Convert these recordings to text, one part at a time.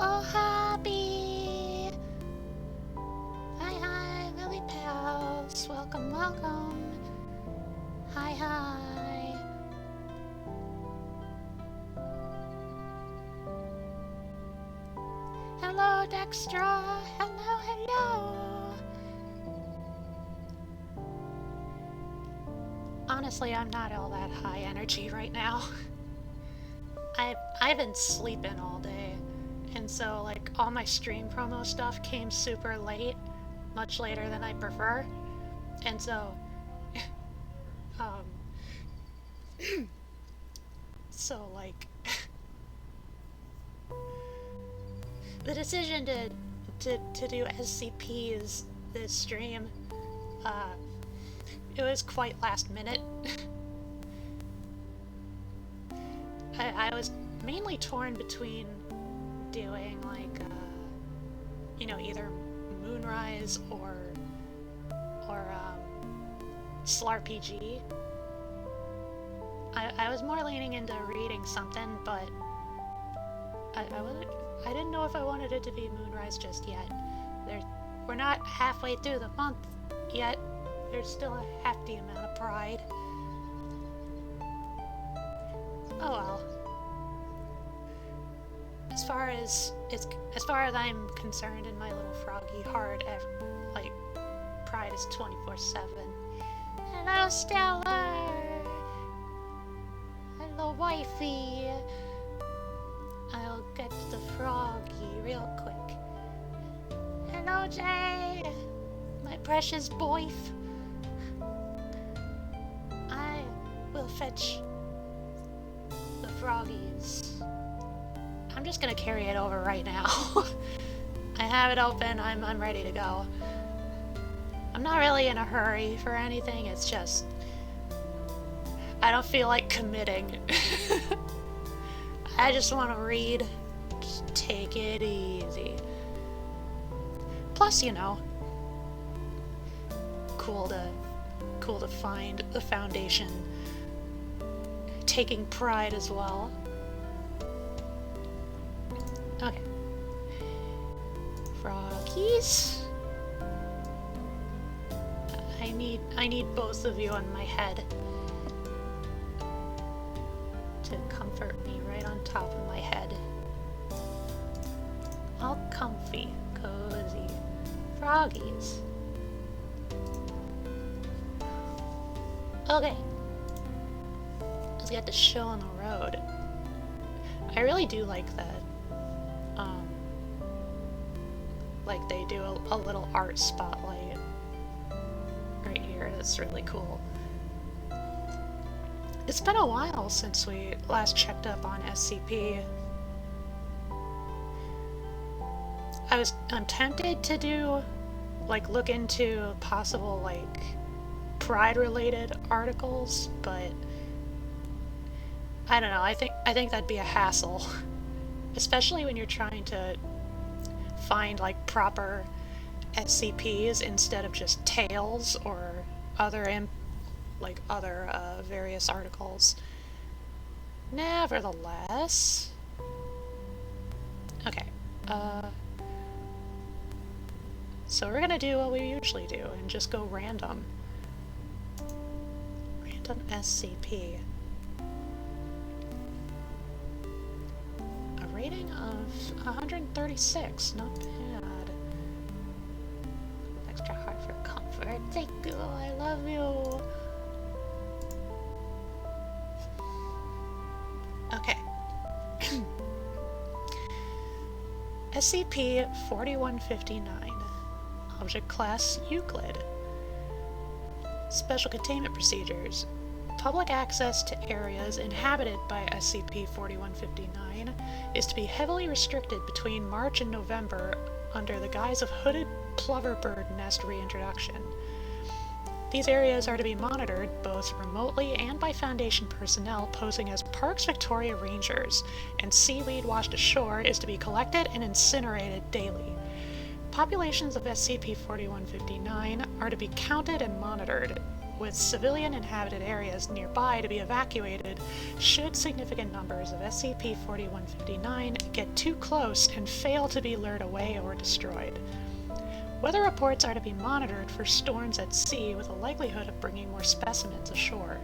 Oh, happy! Hi, Lily Pals. Welcome. Hi. Hello, Dextra. Hello. Honestly, I'm not all that high energy right now. I've been sleeping all day, and so like all my stream promo stuff came super late, much later than I prefer, and so um so like the decision to do SCPs this stream, it was quite last minute. I was mainly torn between doing like either Moonrise or SLRPG. I was more leaning into reading something, but I didn't know if I wanted it to be Moonrise just yet. We're not halfway through the month yet. There's still a hefty amount of pride. Oh well. As far as I'm concerned, in my little froggy heart, like pride is 24/7. Hello, Stellar. Hello, wifey. I'll get the froggy real quick. Hello, Jay. My precious boyf. I will fetch the froggies. I'm just gonna carry it over right now. I have it open, I'm ready to go. I'm not really in a hurry for anything, it's just I don't feel like committing. I just want to read. Just take it easy. Plus, cool to find the Foundation taking pride as well. Okay. Froggies. I need both of you on my head to comfort me right on top of my head. All comfy, cozy. Froggies. Okay. Let's get the show on the road. I really do like that. Like they do a little art spotlight right here. That's really cool. It's been a while since we last checked up on SCP. I'm tempted to do, look into possible, Pride-related articles, but I don't know, I think that'd be a hassle. Especially when you're trying to find, proper SCPs instead of just tales or other various articles. Nevertheless... Okay, so we're gonna do what we usually do and just go random. Random SCP. A rating of 136, not bad. Extra hard for comfort. Thank you, I love you. Okay. SCP-4159. Object Class Euclid. Special Containment Procedures. Public access to areas inhabited by SCP-4159 is to be heavily restricted between March and November under the guise of hooded ploverbird nest reintroduction. These areas are to be monitored both remotely and by Foundation personnel posing as Parks Victoria Rangers, and seaweed washed ashore is to be collected and incinerated daily. Populations of SCP-4159 are to be counted and monitored. with civilian inhabited areas nearby to be evacuated should significant numbers of SCP-4159 get too close and fail to be lured away or destroyed. Weather reports are to be monitored for storms at sea with a likelihood of bringing more specimens ashore.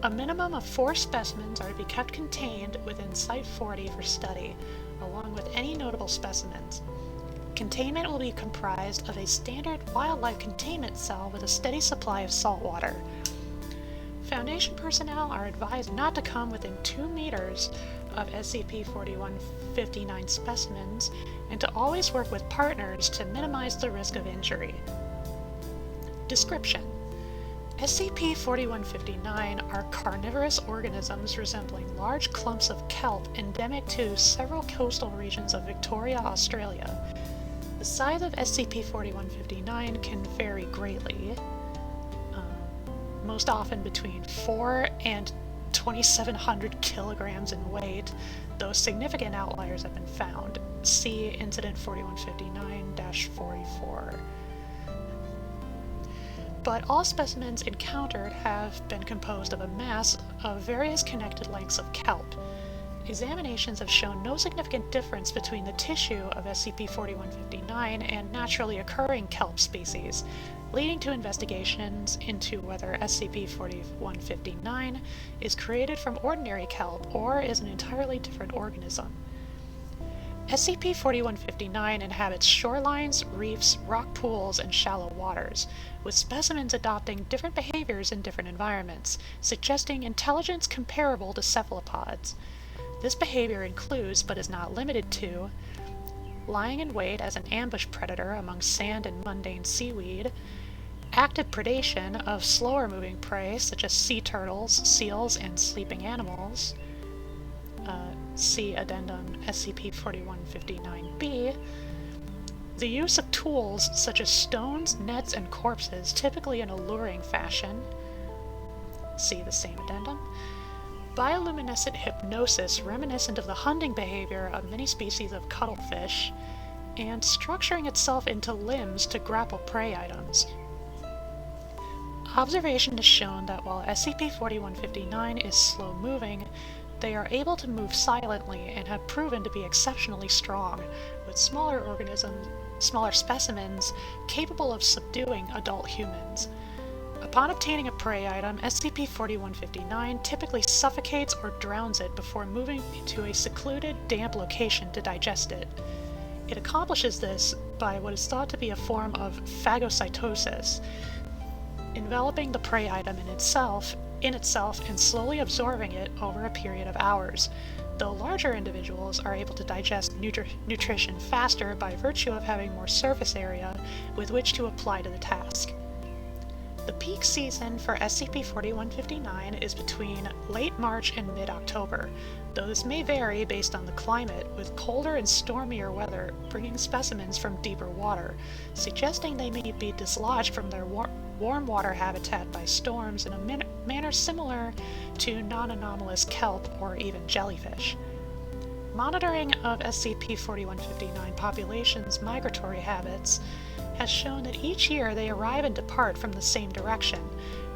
A minimum of 4 specimens are to be kept contained within Site-40 for study, along with any notable specimens. Containment will be comprised of a standard wildlife containment cell with a steady supply of salt water. Foundation personnel are advised not to come within 2 meters of SCP-4159 specimens and to always work with partners to minimize the risk of injury. Description: SCP-4159 are carnivorous organisms resembling large clumps of kelp endemic to several coastal regions of Victoria, Australia. The size of SCP-4159 can vary greatly, most often between 4 and 2,700 kilograms in weight, though significant outliers have been found. See Incident 4159-44. But all specimens encountered have been composed of a mass of various connected lengths of kelp. Examinations have shown no significant difference between the tissue of SCP-4159 and naturally occurring kelp species, leading to investigations into whether SCP-4159 is created from ordinary kelp or is an entirely different organism. SCP-4159 inhabits shorelines, reefs, rock pools, and shallow waters, with specimens adopting different behaviors in different environments, suggesting intelligence comparable to cephalopods. This behavior includes, but is not limited to, lying in wait as an ambush predator among sand and mundane seaweed, active predation of slower-moving prey such as sea turtles, seals, and sleeping animals, see Addendum SCP-4159-B, the use of tools such as stones, nets, and corpses, typically in a luring fashion, see the same addendum, bioluminescent hypnosis reminiscent of the hunting behavior of many species of cuttlefish, and structuring itself into limbs to grapple prey items. Observation has shown that while SCP-4159 is slow-moving, they are able to move silently and have proven to be exceptionally strong, with smaller specimens capable of subduing adult humans. Upon obtaining a prey item, SCP-4159 typically suffocates or drowns it before moving to a secluded, damp location to digest it. It accomplishes this by what is thought to be a form of phagocytosis, enveloping the prey item in itself and slowly absorbing it over a period of hours, though larger individuals are able to digest nutrition faster by virtue of having more surface area with which to apply to the task. The peak season for SCP-4159 is between late March and mid-October, though this may vary based on the climate, with colder and stormier weather bringing specimens from deeper water, suggesting they may be dislodged from their warm water habitat by storms in a manner similar to non-anomalous kelp or even jellyfish. Monitoring of SCP-4159 population's migratory habits has shown that each year they arrive and depart from the same direction,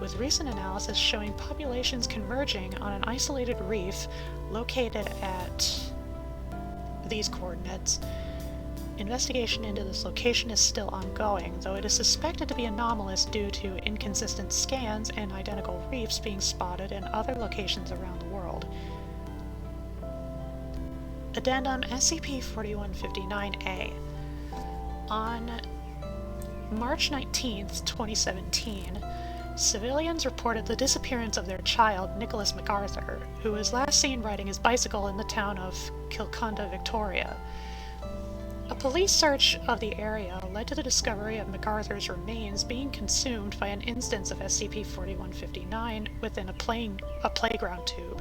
with recent analysis showing populations converging on an isolated reef located at these coordinates. Investigation into this location is still ongoing, though it is suspected to be anomalous due to inconsistent scans and identical reefs being spotted in other locations around the world. Addendum SCP-4159-A. On March 19, 2017, civilians reported the disappearance of their child, Nicholas MacArthur, who was last seen riding his bicycle in the town of Kilcunda, Victoria. A police search of the area led to the discovery of MacArthur's remains being consumed by an instance of SCP-4159 within a playground tube.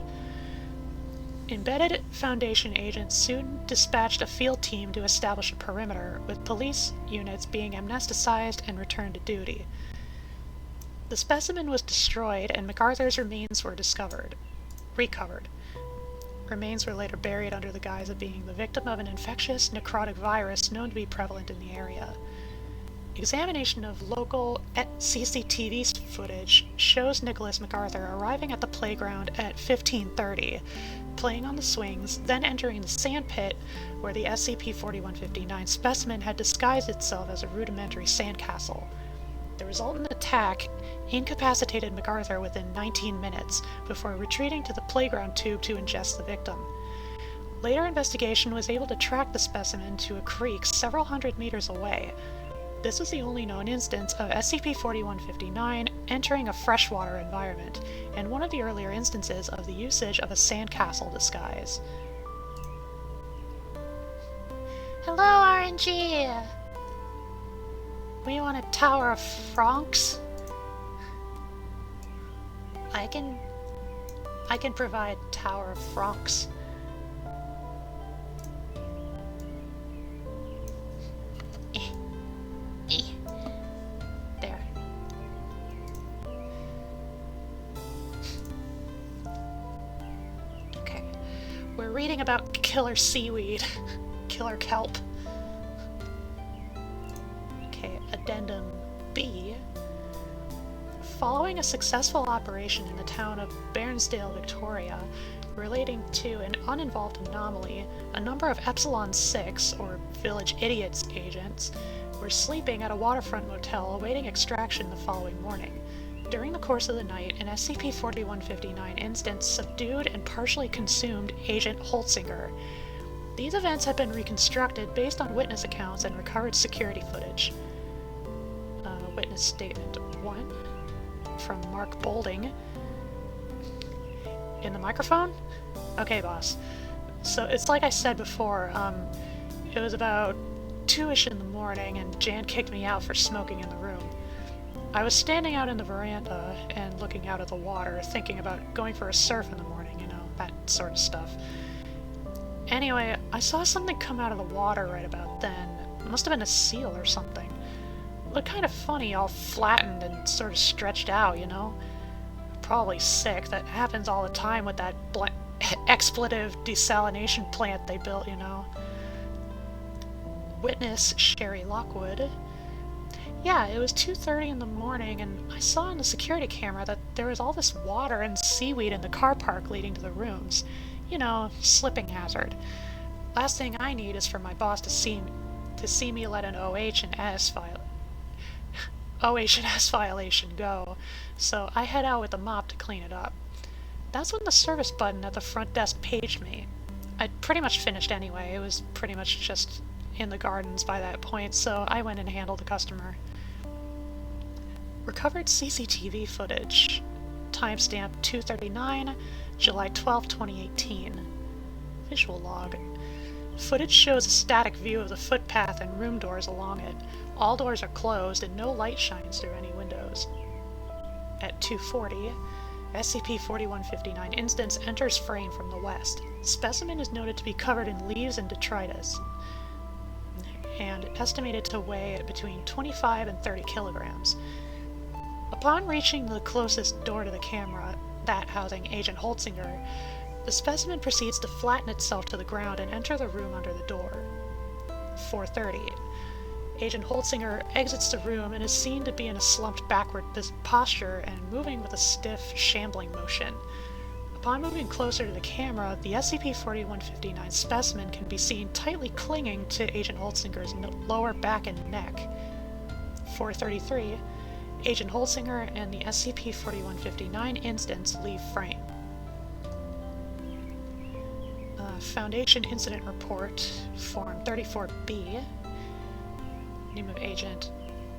Embedded Foundation agents soon dispatched a field team to establish a perimeter, with police units being amnesticized and returned to duty. The specimen was destroyed and MacArthur's remains were recovered. Remains were later buried under the guise of being the victim of an infectious necrotic virus known to be prevalent in the area. Examination of local CCTV footage shows Nicholas MacArthur arriving at the playground at 15:30, playing on the swings, then entering the sand pit where the SCP-4159 specimen had disguised itself as a rudimentary sandcastle. The resultant attack incapacitated MacArthur within 19 minutes before retreating to the playground tube to ingest the victim. Later investigation was able to track the specimen to a creek several hundred meters away. This was the only known instance of SCP-4159 entering a freshwater environment, and one of the earlier instances of the usage of a sandcastle disguise. Hello, RNG! We want a Tower of Francs? I can provide Tower of Francs. There. Okay. We're reading about killer seaweed. Killer kelp. Okay, Addendum B. Following a successful operation in the town of Bairnsdale, Victoria, relating to an uninvolved anomaly, a number of Epsilon 6, or Village Idiots agents, were sleeping at a waterfront motel awaiting extraction the following morning. During the course of the night, an SCP-4159 instance subdued and partially consumed Agent Holtzinger. These events have been reconstructed based on witness accounts and recovered security footage. Witness Statement 1 from Mark Bolding. In the microphone? Okay, boss. So it's like I said before, it was about 2-ish in the morning and Jan kicked me out for smoking in the room. I was standing out in the veranda and looking out at the water, thinking about going for a surf in the morning, you know, that sort of stuff. Anyway, I saw something come out of the water right about then. It must have been a seal or something. It looked kind of funny, all flattened and sort of stretched out, you know? Probably sick. That happens all the time with that expletive desalination plant they built, you know? Witness Sherry Lockwood. Yeah, it was 2:30 in the morning, and I saw on the security camera that there was all this water and seaweed in the car park leading to the rooms. You know, slipping hazard. Last thing I need is for my boss to see me let an OH and S violation go, so I head out with the mop to clean it up. That's when the service button at the front desk paged me. I'd pretty much finished anyway. It was pretty much just in the gardens by that point, so I went and handled the customer. Recovered CCTV footage. Timestamp 2:39, July 12, 2018. Visual log. Footage shows a static view of the footpath and room doors along it. All doors are closed and no light shines through any windows. At 2:40, SCP-4159 instance enters frame from the west. Specimen is noted to be covered in leaves and detritus, and estimated to weigh between 25 and 30 kilograms. Upon reaching the closest door to the camera, that housing Agent Holtzinger, the specimen proceeds to flatten itself to the ground and enter the room under the door. 4:30. Agent Holtzinger exits the room and is seen to be in a slumped backward posture and moving with a stiff, shambling motion. Upon moving closer to the camera, the SCP-4159 specimen can be seen tightly clinging to Agent Holtzinger's lower back and neck. 4:33. Agent Holtzinger and the SCP-4159 instance leave frame. Foundation Incident Report, Form 34B. Name of Agent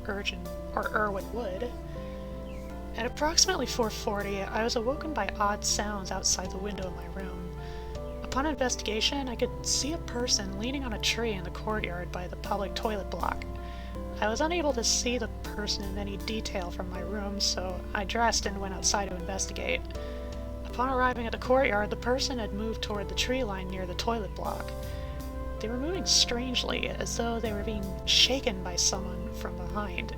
Irwin Wood. At approximately 4:40, I was awoken by odd sounds outside the window of my room. Upon investigation, I could see a person leaning on a tree in the courtyard by the public toilet block. I was unable to see the person in any detail from my room, so I dressed and went outside to investigate. Upon arriving at the courtyard, the person had moved toward the tree line near the toilet block. They were moving strangely, as though they were being shaken by someone from behind.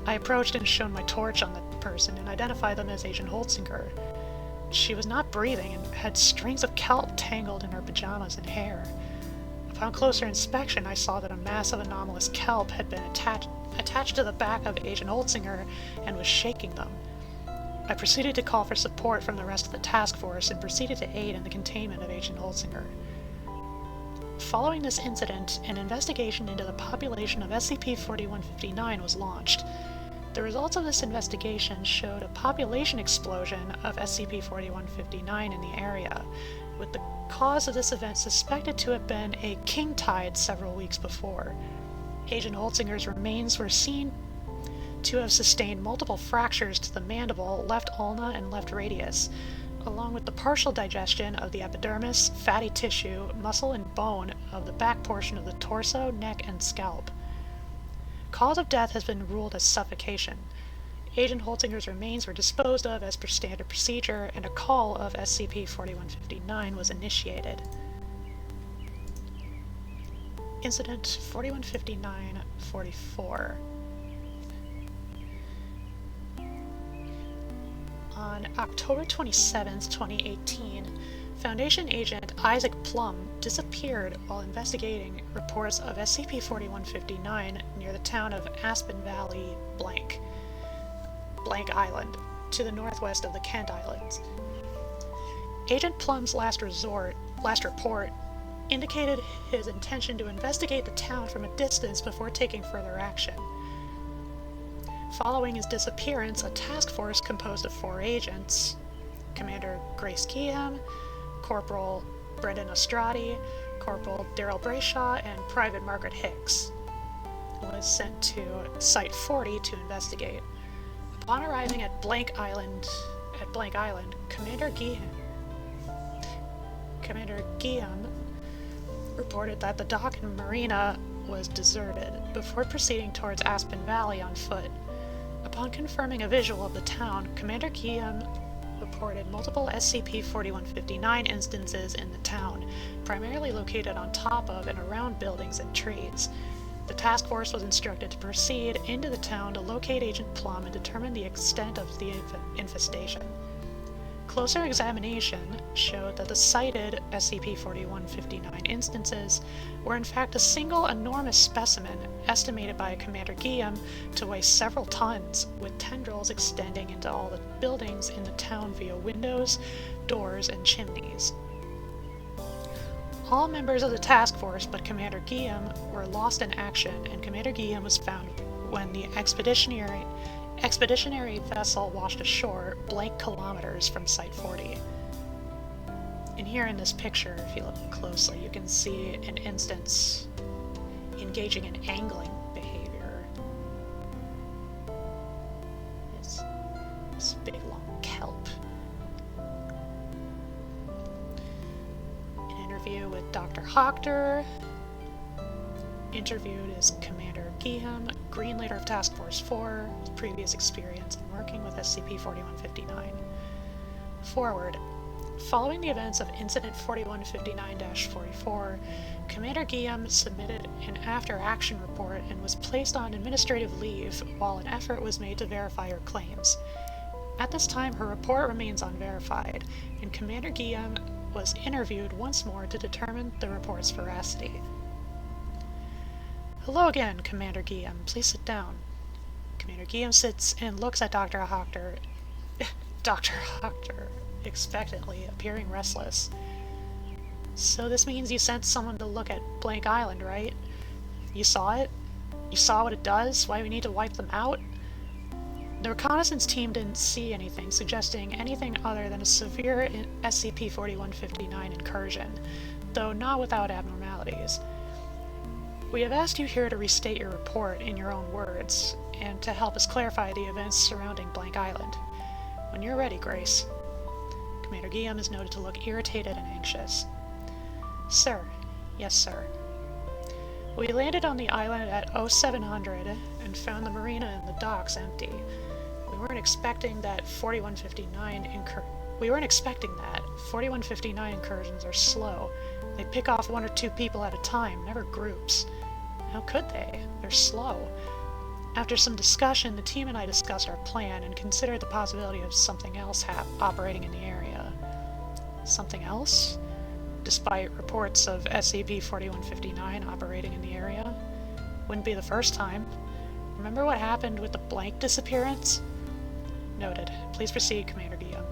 I approached and shone my torch on the person and identified them as Agent Holtzinger. She was not breathing and had strings of kelp tangled in her pajamas and hair. Upon closer inspection, I saw that a mass of anomalous kelp had been attached to the back of Agent Holtzinger and was shaking them. I proceeded to call for support from the rest of the task force and proceeded to aid in the containment of Agent Holtzinger. Following this incident, an investigation into the population of SCP-4159 was launched. The results of this investigation showed a population explosion of SCP-4159 in the area, with the cause of this event suspected to have been a king tide several weeks before. Agent Holtzinger's remains were seen to have sustained multiple fractures to the mandible, left ulna, and left radius, along with the partial digestion of the epidermis, fatty tissue, muscle, and bone of the back portion of the torso, neck, and scalp. Cause of death has been ruled as suffocation. Agent Holtzinger's remains were disposed of as per standard procedure, and a call of SCP-4159 was initiated. Incident 4159-44. On October 27, 2018, Foundation agent Isaac Plum disappeared while investigating reports of SCP-4159 near the town of Aspen Valley Blank Island, to the northwest of the Kent Islands. Agent Plum's last report indicated his intention to investigate the town from a distance before taking further action. Following his disappearance, a task force composed of 4 agents, Commander Grace Guillaume, Corporal Brendan Ostrati, Corporal Daryl Brayshaw, and Private Margaret Hicks, was sent to Site 40 to investigate. Upon arriving at Blank Island, Commander Guillaume reported that the dock and marina was deserted, before proceeding towards Aspen Valley on foot. Upon confirming a visual of the town, Commander Guillaume reported multiple SCP-4159 instances in the town, primarily located on top of and around buildings and trees. The task force was instructed to proceed into the town to locate Agent Plum and determine the extent of the infestation. Closer examination showed that the cited SCP-4159 instances were in fact a single enormous specimen estimated by Commander Guillaume to weigh several tons, with tendrils extending into all the buildings in the town via windows, doors, and chimneys. All members of the task force but Commander Guillaume were lost in action, and Commander Guillaume was found when the expeditionary vessel washed ashore blank kilometers from Site 40. And here in this picture, if you look closely, you can see an instance engaging in angling behavior. It's this big long kelp. An interview with Dr. Hochter. Interviewed is Commander Guillaume, Green Leader of Task Force 4, with previous experience in working with SCP-4159. Forward. Following the events of Incident 4159-44, Commander Guillaume submitted an after-action report and was placed on administrative leave while an effort was made to verify her claims. At this time, her report remains unverified, and Commander Guillaume was interviewed once more to determine the report's veracity. Hello again, Commander Guillaume. Please sit down. Commander Guillaume sits and looks at Dr. Hochter. Dr. Hochter, expectantly, appearing restless. So this means you sent someone to look at Blank Island, right? You saw it? You saw what it does? Why we need to wipe them out? The reconnaissance team didn't see anything suggesting anything other than a severe SCP-4159 incursion, though not without abnormalities. We have asked you here to restate your report in your own words, and to help us clarify the events surrounding Blank Island. When you're ready, Grace. Commander Guillaume is noted to look irritated and anxious. Sir. Yes, sir. We landed on the island at 0700 and found the marina and the docks empty. We weren't expecting that 4159 incursions are slow. They pick off 1 or 2 people at a time, never groups. How could they? They're slow. After some discussion, the team and I discussed our plan and considered the possibility of something else operating in the area. Something else? Despite reports of SCP-4159 operating in the area. Wouldn't be the first time. Remember what happened with the blank disappearance? Noted. Please proceed, Commander Guillaume.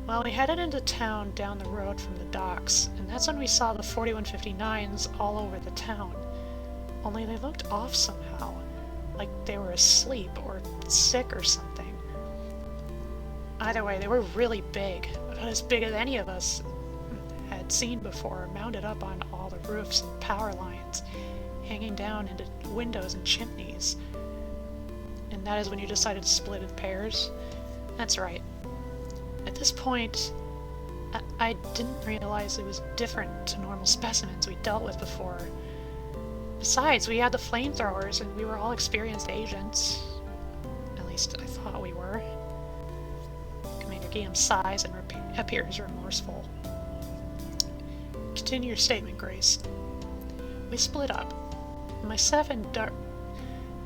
Well, we headed into town down the road from the docks, and that's when we saw the 4159s all over the town. Only they looked off somehow, like they were asleep or sick or something. Either way, they were really big, about as big as any of us had seen before, mounted up on all the roofs and power lines, hanging down into windows and chimneys. And that is when you decided to split in pairs? That's right. At this point, I didn't realize it was different to normal specimens we dealt with before. Besides, we had the flamethrowers and we were all experienced agents. At least I thought we were. Commander Guillaume sighs and appears remorseful. Continue your statement, Grace. We split up. Myself and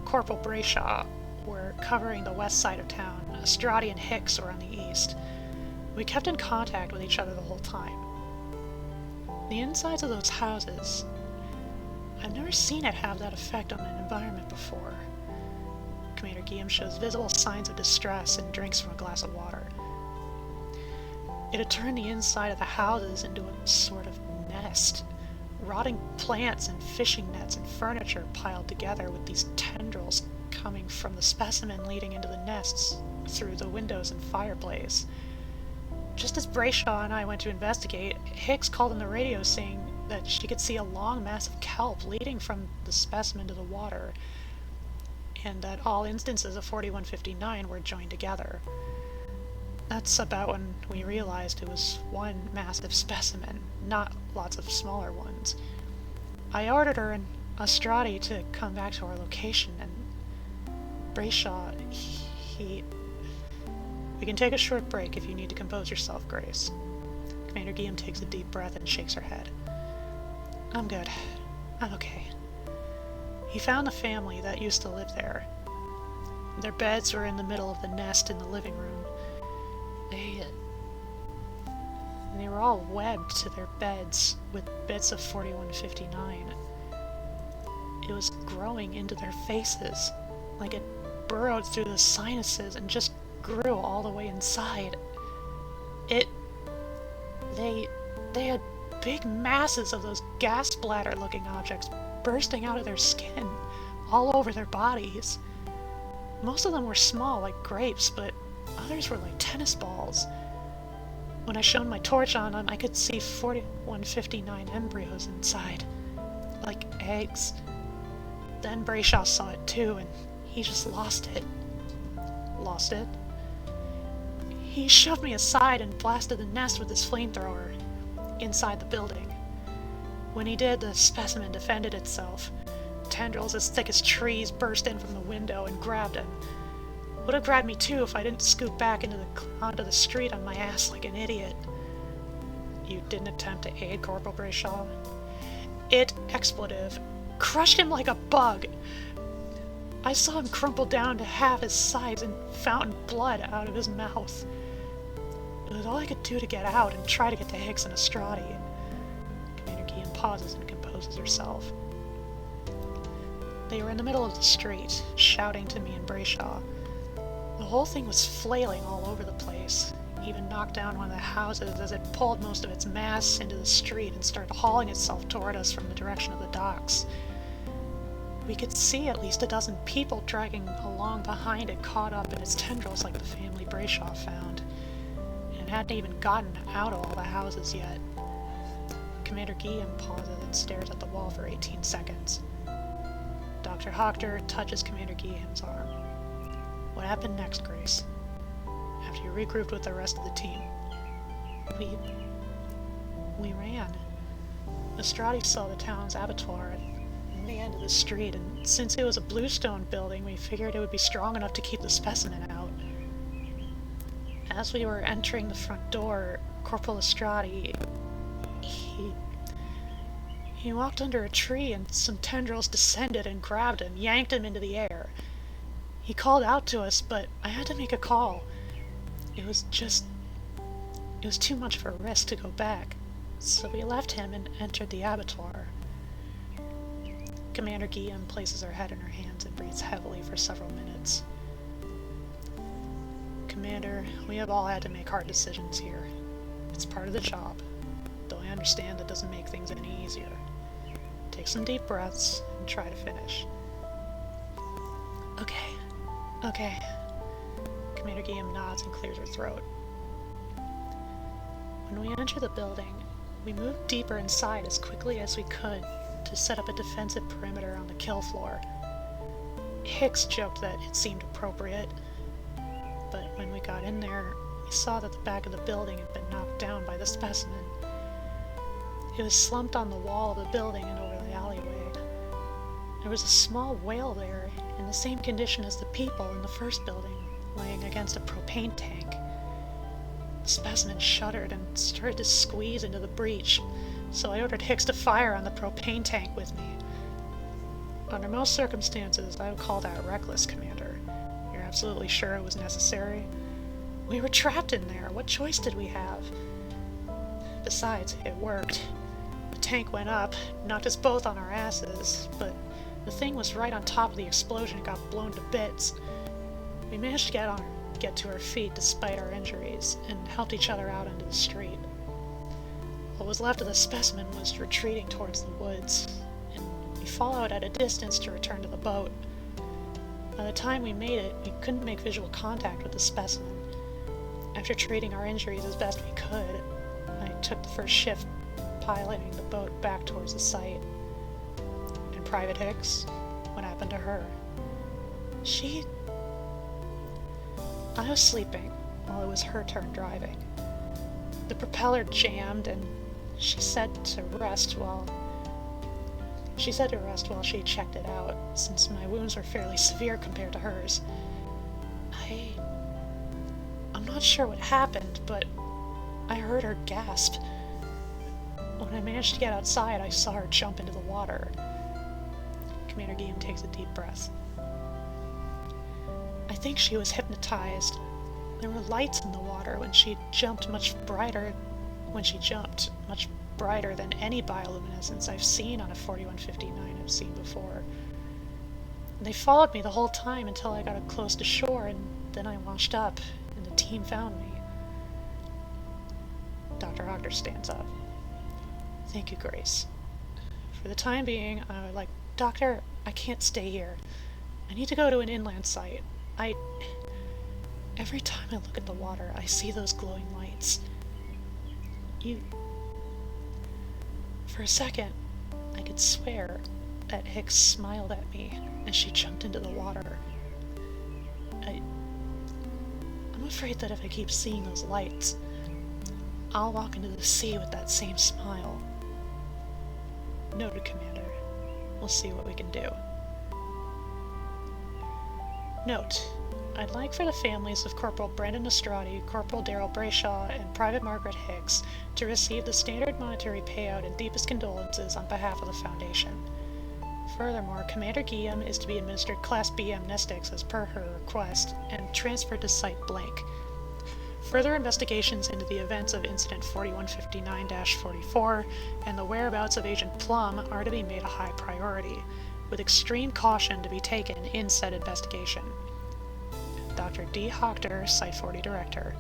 Corporal Brayshaw were covering the west side of town. Estradi and Hicks were on the east. We kept in contact with each other the whole time. The insides of those houses, I've never seen it have that effect on an environment before. Commander Guillaume shows visible signs of distress and drinks from a glass of water. It had turned the inside of the houses into a sort of nest. Rotting plants and fishing nets and furniture piled together with these tendrils coming from the specimen leading into the nests through the windows and fireplace. Just as Brayshaw and I went to investigate, Hicks called on the radio saying that she could see a long mass of kelp leading from the specimen to the water, and that all instances of 4159 were joined together. That's about when we realized it was one massive specimen, not lots of smaller ones. I ordered her and Estradi to come back to our location, and Brayshaw, We can take a short break if you need to compose yourself, Grace. Commander Guillaume takes a deep breath and shakes her head. I'm good. I'm okay. He found the family that used to live there. Their beds were in the middle of the nest in the living room. They were all webbed to their beds with bits of 4159. It was growing into their faces, like it burrowed through the sinuses and just grew all the way inside. They had big masses of those gas bladder-looking objects bursting out of their skin, all over their bodies. Most of them were small, like grapes, but others were like tennis balls. When I shone my torch on them, I could see 4159 embryos inside, like eggs. Then Brayshaw saw it too, and he just lost it. Lost it? He shoved me aside and blasted the nest with his flamethrower inside the building. When he did, the specimen defended itself. Tendrils as thick as trees burst in from the window and grabbed him. Would have grabbed me too if I didn't scoot back onto the street on my ass like an idiot. You didn't attempt to aid Corporal Brayshaw? It, expletive, crushed him like a bug. I saw him crumple down to half his size and fountain blood out of his mouth. It was all I could do to get out and try to get to Hicks and Estradi. Commander Guillaume pauses and composes herself. They were in the middle of the street, shouting to me and Brayshaw. The whole thing was flailing all over the place, even knocked down one of the houses as it pulled most of its mass into the street and started hauling itself toward us from the direction of the docks. We could see at least a dozen people dragging along behind it, caught up in its tendrils like the family Brayshaw found, and hadn't even gotten out of all the houses yet. Commander Guillaume pauses and stares at the wall for 18 seconds. Dr. Hochter touches Commander Guillaume's arm. What happened next, Grace? After you regrouped with the rest of the team? We ran. Estradi saw the town's abattoir at the end of the street, and since it was a bluestone building, we figured it would be strong enough to keep the specimen out. As we were entering the front door, Corporal Estradi, he walked under a tree and some tendrils descended and grabbed him, yanked him into the air. He called out to us, but I had to make a call. It was too much of a risk to go back, so we left him and entered the abattoir. Commander Guillaume places her head in her hands and breathes heavily for several minutes. Commander, we have all had to make hard decisions here. It's part of the job, though I understand that doesn't make things any easier. Take some deep breaths and try to finish. Okay. Commander Guillaume nods and clears her throat. When we enter the building, we moved deeper inside as quickly as we could to set up a defensive perimeter on the kill floor. Hicks joked that it seemed appropriate, but when we got in there, we saw that the back of the building had been knocked down by the specimen. It was slumped on the wall of the building and over the alleyway. There was a small whale there, in the same condition as the people in the first building, laying against a propane tank. The specimen shuddered and started to squeeze into the breach, so I ordered Hicks to fire on the propane tank with me. Under most circumstances, I would call that reckless, Commander. You're absolutely sure it was necessary? We were trapped in there. What choice did we have? Besides, it worked. The tank went up, knocked us both on our asses, but the thing was right on top of the explosion and got blown to bits. We managed to get to our feet despite our injuries, and helped each other out into the street. What was left of the specimen was retreating towards the woods, and we followed at a distance to return to the boat. By the time we made it, we couldn't make visual contact with the specimen. After treating our injuries as best we could, I took the first shift piloting the boat back towards the site. And Private Hicks? What happened to her? I was sleeping while it was her turn driving. The propeller jammed and she said to rest while she checked it out, since my wounds were fairly severe compared to hers. I'm not sure what happened, but I heard her gasp. When I managed to get outside, I saw her jump into the water. Commander Guillaume takes a deep breath. I think she was hypnotized. There were lights in the water when she jumped, much brighter than any bioluminescence I've seen on a 4159 I've seen before. And they followed me the whole time until I got close to shore, and then I washed up, and the team found me. Dr. Ogder stands up. Thank you, Grace. For the time being, Doctor, I can't stay here. I need to go to an inland site. Every time I look at the water, I see those glowing lights. For a second, I could swear that Hicks smiled at me as she jumped into the water. I'm afraid that if I keep seeing those lights, I'll walk into the sea with that same smile. Noted, Commander. We'll see what we can do. Note: I'd like for the families of Corporal Brendan Estradi, Corporal Daryl Brayshaw, and Private Margaret Hicks to receive the standard monetary payout and deepest condolences on behalf of the Foundation. Furthermore, Commander Guillaume is to be administered Class B amnestics as per her request, and transferred to Site Blank. Further investigations into the events of Incident 4159-44 and the whereabouts of Agent Plum are to be made a high priority, with extreme caution to be taken in said investigation. Dr. D. Hochter, Site 40 Director.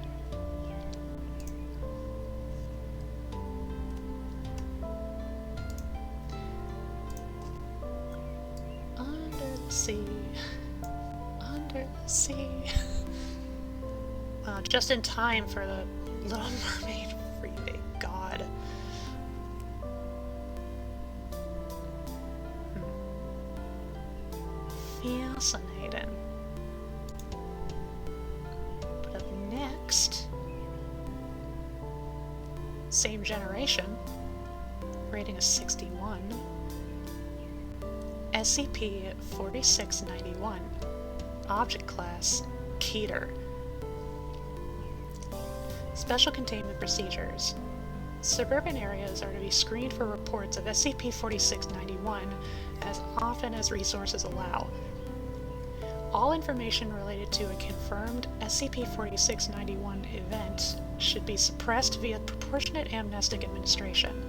Under the sea. Under the sea. Just in time for the Little Mermaid remake. God. Fascinating. But up next, same generation, rating is 61, SCP-4691, Object Class, Keter. Special Containment Procedures. Suburban areas are to be screened for reports of SCP-4691 as often as resources allow. All information related to a confirmed SCP-4691 event should be suppressed via proportionate amnestic administration.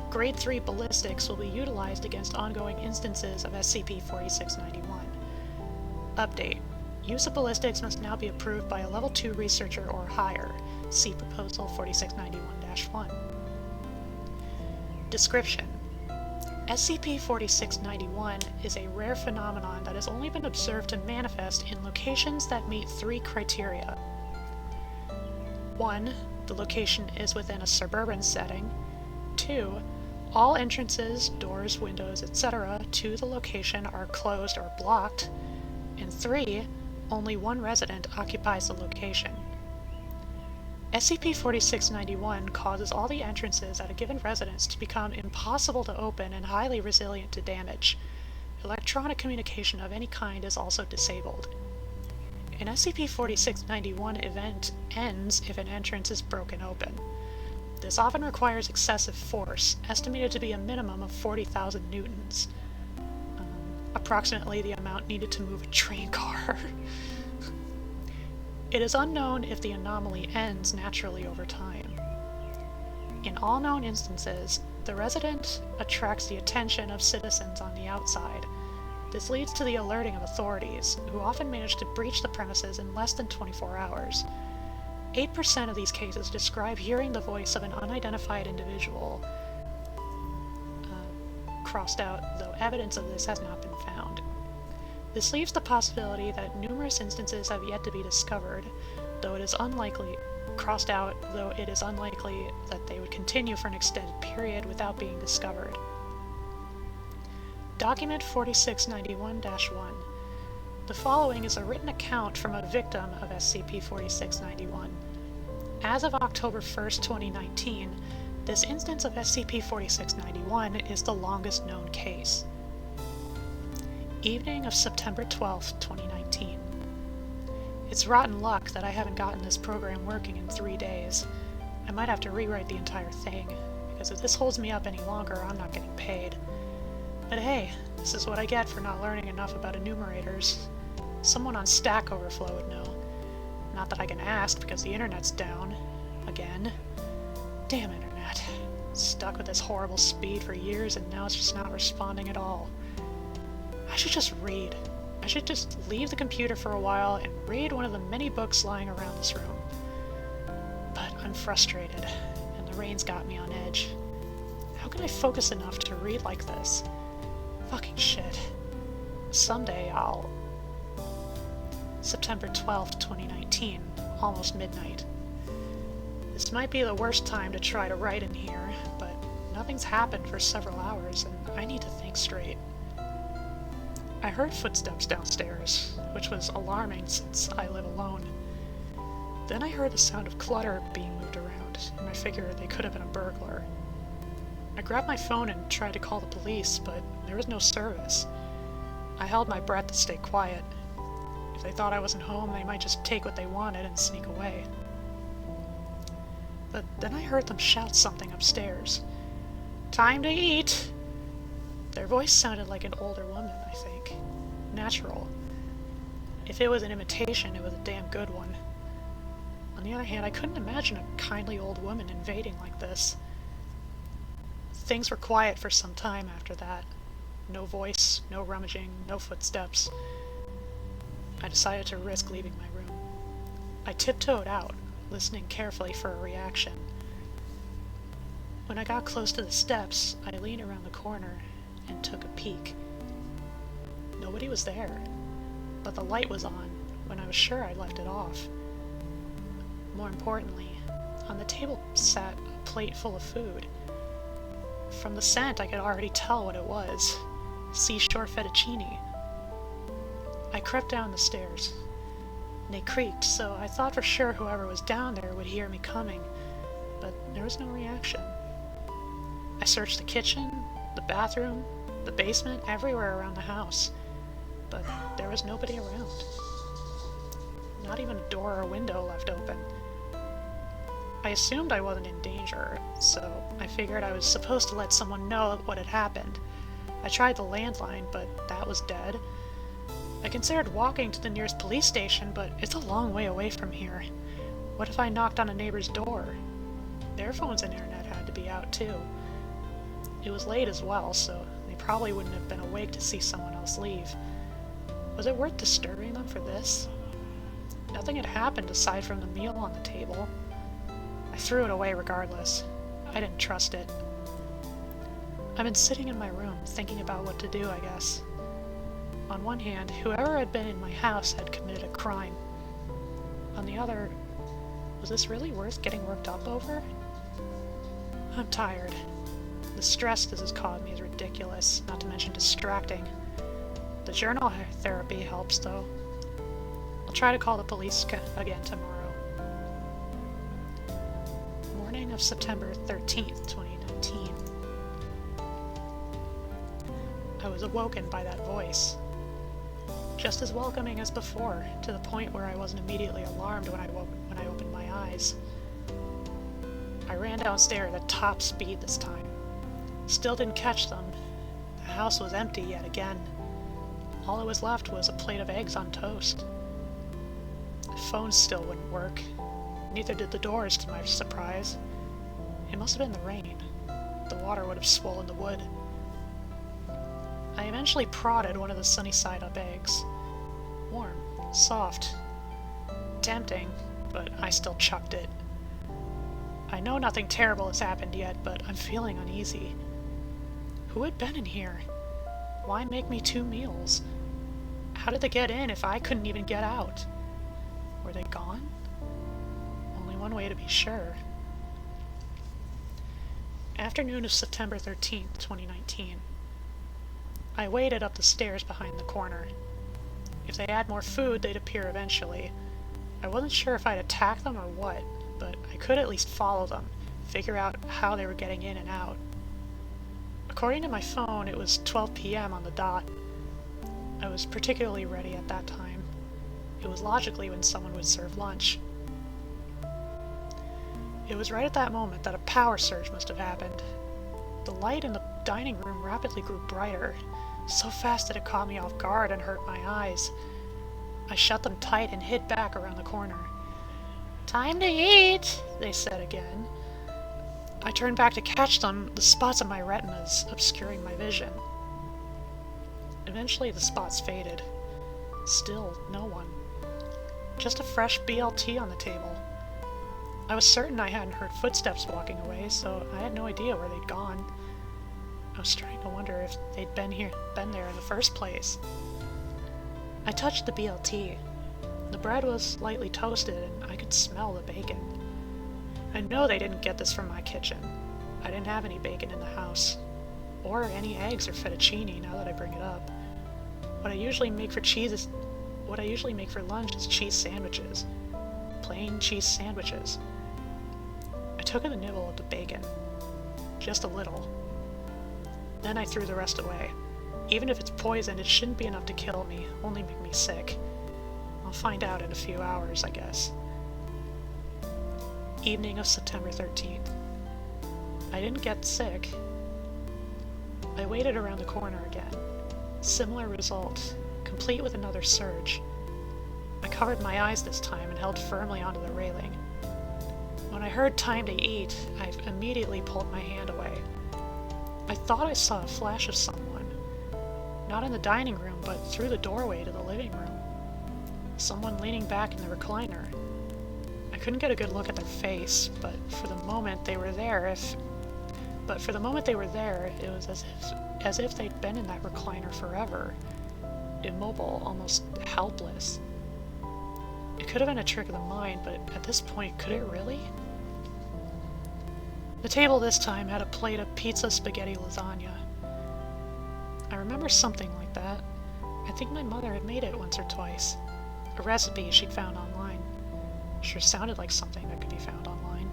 Grade 3 ballistics will be utilized against ongoing instances of SCP-4691. Update. Use of ballistics must now be approved by a Level 2 researcher or higher. See Proposal 4691-1. Description. SCP-4691 is a rare phenomenon that has only been observed to manifest in locations that meet 3 criteria. 1. The location is within a suburban setting. 2. All entrances, doors, windows, etc. to the location are closed or blocked. And 3. Only one resident occupies the location. SCP-4691 causes all the entrances at a given residence to become impossible to open and highly resilient to damage. Electronic communication of any kind is also disabled. An SCP-4691 event ends if an entrance is broken open. This often requires excessive force, estimated to be a minimum of 40,000 newtons. Approximately the amount needed to move a train car. It is unknown if the anomaly ends naturally over time. In all known instances, the resident attracts the attention of citizens on the outside. This leads to the alerting of authorities, who often manage to breach the premises in less than 24 hours. 8% of these cases describe hearing the voice of an unidentified individual, crossed out, though evidence of this has not been found. This leaves the possibility that numerous instances have yet to be discovered, though it is unlikely, crossed out, though it is unlikely that they would continue for an extended period without being discovered. Document 4691-1. The following is a written account from a victim of SCP-4691. As of October 1st, 2019, this instance of SCP-4691 is the longest known case. Evening of September 12th, 2019. It's rotten luck that I haven't gotten this program working in 3 days. I might have to rewrite the entire thing, because if this holds me up any longer, I'm not getting paid. But hey, this is what I get for not learning enough about enumerators. Someone on Stack Overflow would know. Not that I can ask, because the internet's down. Again. Damn internet. Stuck with this horrible speed for years, and now it's just not responding at all. I should just read. I should just leave the computer for a while and read one of the many books lying around this room. But I'm frustrated, and the rain's got me on edge. How can I focus enough to read like this? Fucking shit. Someday I'll... September 12th, 2019, almost midnight. This might be the worst time to try to write in here, but nothing's happened for several hours, and I need to think straight. I heard footsteps downstairs, which was alarming since I live alone. Then I heard the sound of clutter being moved around, and I figured they could have been a burglar. I grabbed my phone and tried to call the police, but there was no service. I held my breath to stay quiet. If they thought I wasn't home, they might just take what they wanted and sneak away. But then I heard them shout something upstairs. "Time to eat!" Their voice sounded like an older woman, I think. Natural. If it was an imitation, it was a damn good one. On the other hand, I couldn't imagine a kindly old woman invading like this. Things were quiet for some time after that. No voice, no rummaging, no footsteps. I decided to risk leaving my room. I tiptoed out, listening carefully for a reaction. When I got close to the steps, I leaned around the corner and took a peek. Nobody was there, but the light was on when I was sure I'd left it off. More importantly, on the table sat a plate full of food. From the scent, I could already tell what it was. Seashore fettuccine. I crept down the stairs. They creaked, so I thought for sure whoever was down there would hear me coming, but there was no reaction. I searched the kitchen, the bathroom, the basement, everywhere around the house, but there was nobody around. Not even a door or window left open. I assumed I wasn't in danger, so I figured I was supposed to let someone know what had happened. I tried the landline, but that was dead. I considered walking to the nearest police station, but it's a long way away from here. What if I knocked on a neighbor's door? Their phones and internet had to be out too. It was late as well, so they probably wouldn't have been awake to see someone else leave. Was it worth disturbing them for this? Nothing had happened aside from the meal on the table. I threw it away regardless. I didn't trust it. I've been sitting in my room thinking about what to do, I guess. On one hand, whoever had been in my house had committed a crime. On the other, was this really worth getting worked up over? I'm tired. The stress this has caused me is ridiculous, not to mention distracting. The journal therapy helps, though. I'll try to call the police again tomorrow. Morning of September 13th, 2019. I was awoken by that voice. Just as welcoming as before, to the point where I wasn't immediately alarmed when I opened my eyes. I ran downstairs at top speed this time. Still didn't catch them. The house was empty yet again. All that was left was a plate of eggs on toast. The phone still wouldn't work. Neither did the doors, to my surprise. It must have been the rain. The water would have swollen the wood. I eventually prodded one of the sunny side up eggs. Warm, soft, tempting, but I still chucked it. I know nothing terrible has happened yet, but I'm feeling uneasy. Who had been in here? Why make me 2 meals? How did they get in if I couldn't even get out? Were they gone? Only one way to be sure. Afternoon of September 13th, 2019. I waited up the stairs behind the corner. If they had more food, they'd appear eventually. I wasn't sure if I'd attack them or what, but I could at least follow them, figure out how they were getting in and out. According to my phone, it was 12 p.m. on the dot. I was particularly ready at that time. It was logically when someone would serve lunch. It was right at that moment that a power surge must have happened. The light in the dining room rapidly grew brighter, so fast that it caught me off guard and hurt my eyes. I shut them tight and hid back around the corner. "Time to eat," they said again. I turned back to catch them, the spots on my retinas obscuring my vision. Eventually the spots faded. Still no one. Just a fresh BLT on the table. I was certain I hadn't heard footsteps walking away, so I had no idea where they'd gone. I was starting to wonder if they'd been there in the first place. I touched the BLT. The bread was lightly toasted, and I could smell the bacon. I know they didn't get this from my kitchen. I didn't have any bacon in the house. Or any eggs or fettuccine, now that I bring it up. What I usually make for lunch is cheese sandwiches. Plain cheese sandwiches. I took a nibble of the bacon. Just a little. Then I threw the rest away. Even if it's poison, it shouldn't be enough to kill me, only make me sick. I'll find out in a few hours, I guess. Evening of September 13th. I didn't get sick. I waited around the corner again. Similar result, complete with another surge. I covered my eyes this time and held firmly onto the railing. When I heard time to eat, I immediately pulled my hand away. I thought I saw a flash of someone. Not in the dining room, but through the doorway to the living room. Someone leaning back in the recliner. I couldn't get a good look at their face, but for the moment they were there, it was as if they'd been in that recliner forever. Immobile, almost helpless. It could have been a trick of the mind, but at this point, could it really? The table this time had a plate of pizza, spaghetti, lasagna. I remember something like that. I think my mother had made it once or twice. A recipe she'd found online. Sure sounded like something that could be found online.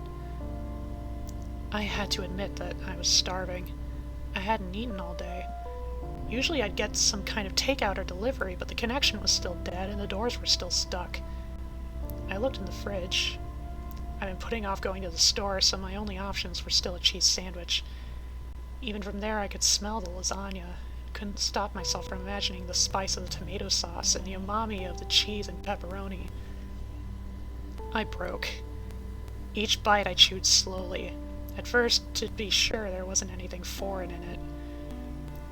I had to admit that I was starving. I hadn't eaten all day. Usually I'd get some kind of takeout or delivery, but the connection was still dead and the doors were still stuck. I looked in the fridge. I'd been putting off going to the store, so my only options were still a cheese sandwich. Even from there I could smell the lasagna. Couldn't stop myself from imagining the spice of the tomato sauce and the umami of the cheese and pepperoni. I broke. Each bite I chewed slowly, At first, to be sure there wasn't anything foreign in it.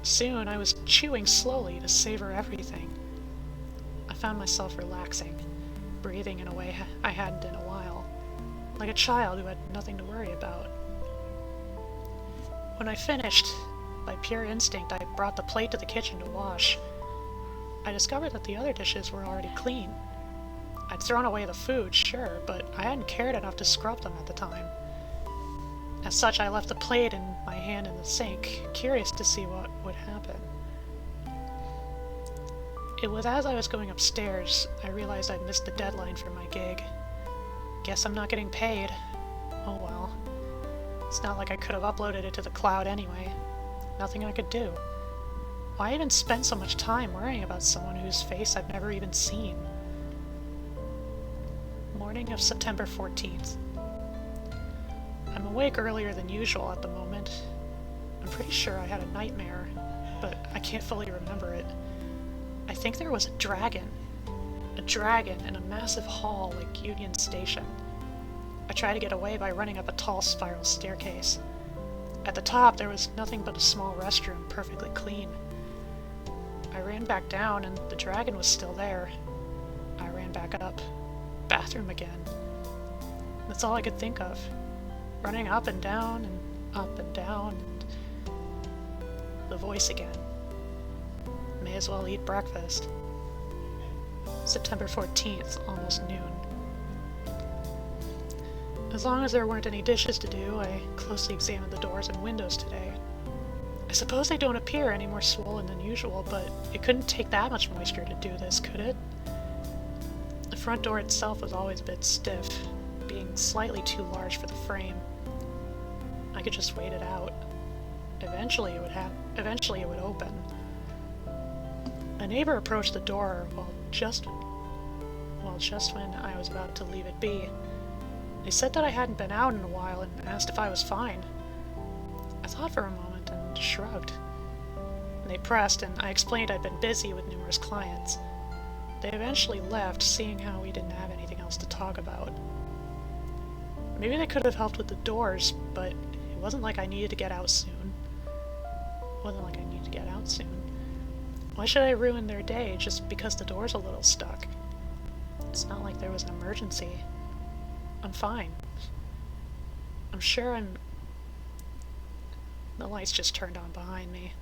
Soon, I was chewing slowly to savor everything. I found myself relaxing, breathing in a way I hadn't in a while, like a child who had nothing to worry about. When I finished, by pure instinct, I brought the plate to the kitchen to wash. I discovered that the other dishes were already clean. I'd thrown away the food, sure, but I hadn't cared enough to scrub them at the time. As such, I left the plate and my hand in the sink, curious to see what would happen. It was as I was going upstairs, I realized I'd missed the deadline for my gig. Guess I'm not getting paid. Oh well. It's not like I could have uploaded it to the cloud anyway. Nothing I could do. Why even spend so much time worrying about someone whose face I've never even seen? Morning of September 14th. I'm awake earlier than usual at the moment. I'm pretty sure I had a nightmare, but I can't fully remember it. I think there was a dragon. A dragon in a massive hall like Union Station. I tried to get away by running up a tall spiral staircase. At the top, there was nothing but a small restroom, perfectly clean. I ran back down, and the dragon was still there. I ran back up. Bathroom again. That's all I could think of. Running up and down, and the voice again. May as well eat breakfast. September 14th, almost noon. As long as there weren't any dishes to do, I closely examined the doors and windows today. I suppose they don't appear any more swollen than usual, but it couldn't take that much moisture to do this, could it? The front door itself was always a bit stiff, being slightly too large for the frame. I could just wait it out. Eventually it would open. A neighbor approached the door just when I was about to leave it be. They said that I hadn't been out in a while and asked if I was fine. I thought for a moment and shrugged. They pressed, and I explained I'd been busy with numerous clients. They eventually left, seeing how we didn't have anything else to talk about. Maybe they could have helped with the doors, but it wasn't like I needed to get out soon. Why should I ruin their day just because the door's a little stuck? It's not like there was an emergency. I'm fine. I'm sure The lights just turned on behind me.